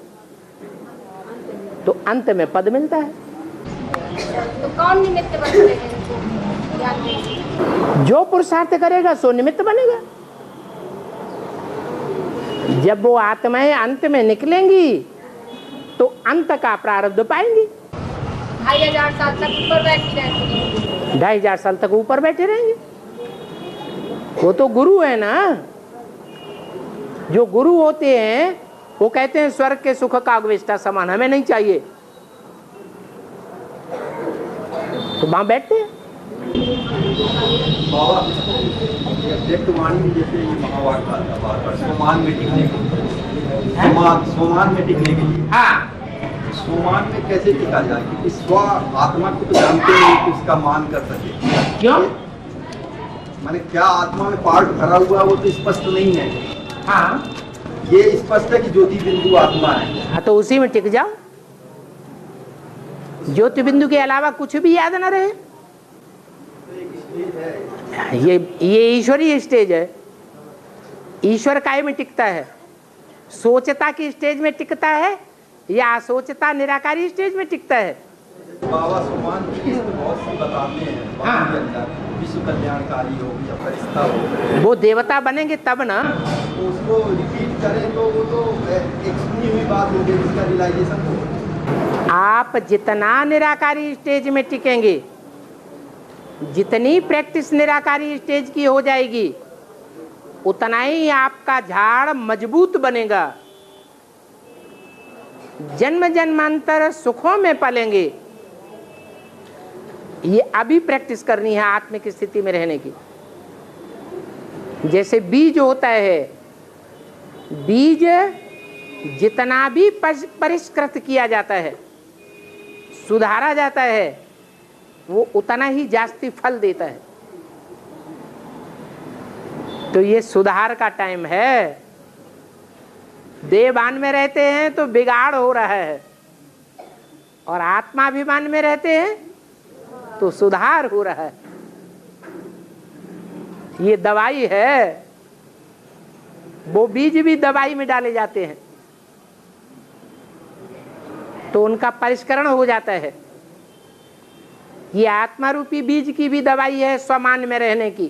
तो अंत में पद मिलता है। तो कौन निमित्त बनते हैं ज्ञान देने? जो पुरुषार्थ करेगा सो निमित्त बनेगा। जब वो आत्माएं अंत में निकलेंगी तो अंत का प्रारब्ध पाएंगी। 2500 साल तक ऊपर बैठी रहती है। 2500 साल तक ऊपर बैठे रहेंगे। वो तो गुरु है ना। जो गुरु होते हैं वो कहते हैं स्वर्ग के सुख का अगविष्टा समान हमें नहीं चाहिए, तो वहां बैठते हैं। बाबा वाणी में जैसे ये महावाक्य आता है बार-बार, सोमान में टिकने के लिए, सोमान में टिकने के लिए। हाँ, सोमान में कैसे टिका जाए? क्योंकि स्व आत्मा को तो जानते नहीं कि उसका मान कर सके। क्यों? माने क्या आत्मा में पार्ट भरा हुआ वो तो स्पष्ट नहीं है। हाँ, ये स्पष्ट है कि ज्योति बिंदु आत्मा है। हाँ, तो उसी में टिक जाओ। ज्योति बिंदु के अलावा कुछ भी याद न रहे। ये ईश्वरीय स्टेज है। ईश्वर काय में टिकता है? सोचता की स्टेज में टिकता है या असोचता निराकारी स्टेज में टिकता है? बाबा सोमान की बहुत सी बताते हैं। हाँ। विश्व कल्याणकारी हो या फरिश्ता हो, वो देवता बनेंगे तब ना। तो उसको रिपीट करें तो वो तो एक सुनी हुई बात होगी, जिसका रियलाइजेशन हो। आप जितना निराकारी स्टेज में टिकेंगे, जितनी प्रैक्टिस निराकारी स्टेज की हो जाएगी, उतना ही आपका झाड़ मजबूत बनेगा। जन्म जन्मांतर सुखों में पलेंगे। ये अभी प्रैक्टिस करनी है आत्मिक स्थिति में रहने की। जैसे बीज होता है, बीज जितना भी परिष्कृत किया जाता है, सुधारा जाता है, वो उतना ही जास्ती फल देता है। तो ये सुधार का टाइम है। देवान में रहते हैं तो बिगाड़ हो रहा है, और आत्माभिमान में रहते हैं तो सुधार हो रहा है। ये दवाई है। वो बीज भी दवाई में डाले जाते हैं तो उनका परिष्करण हो जाता है। ये आत्मा रूपी बीज की भी दवाई है स्वमान में रहने की।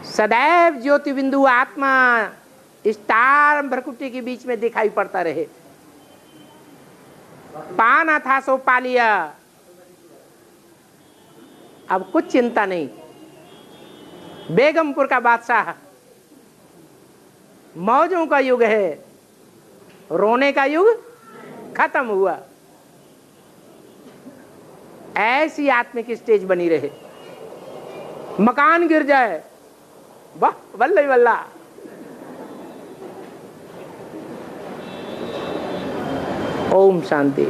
सदैव ज्योति बिंदु आत्मा स्टार भ्रकुटी के बीच में दिखाई पड़ता रहे। पाना था सो पा लिया, अब कुछ चिंता नहीं। बेगमपुर का बादशाह, मौजों का युग है, रोने का युग खत्म हुआ। ऐसी आत्मिक स्टेज बनी रहे। मकान गिर जाए, वाह वल्ला वल्ला, ओम शांति।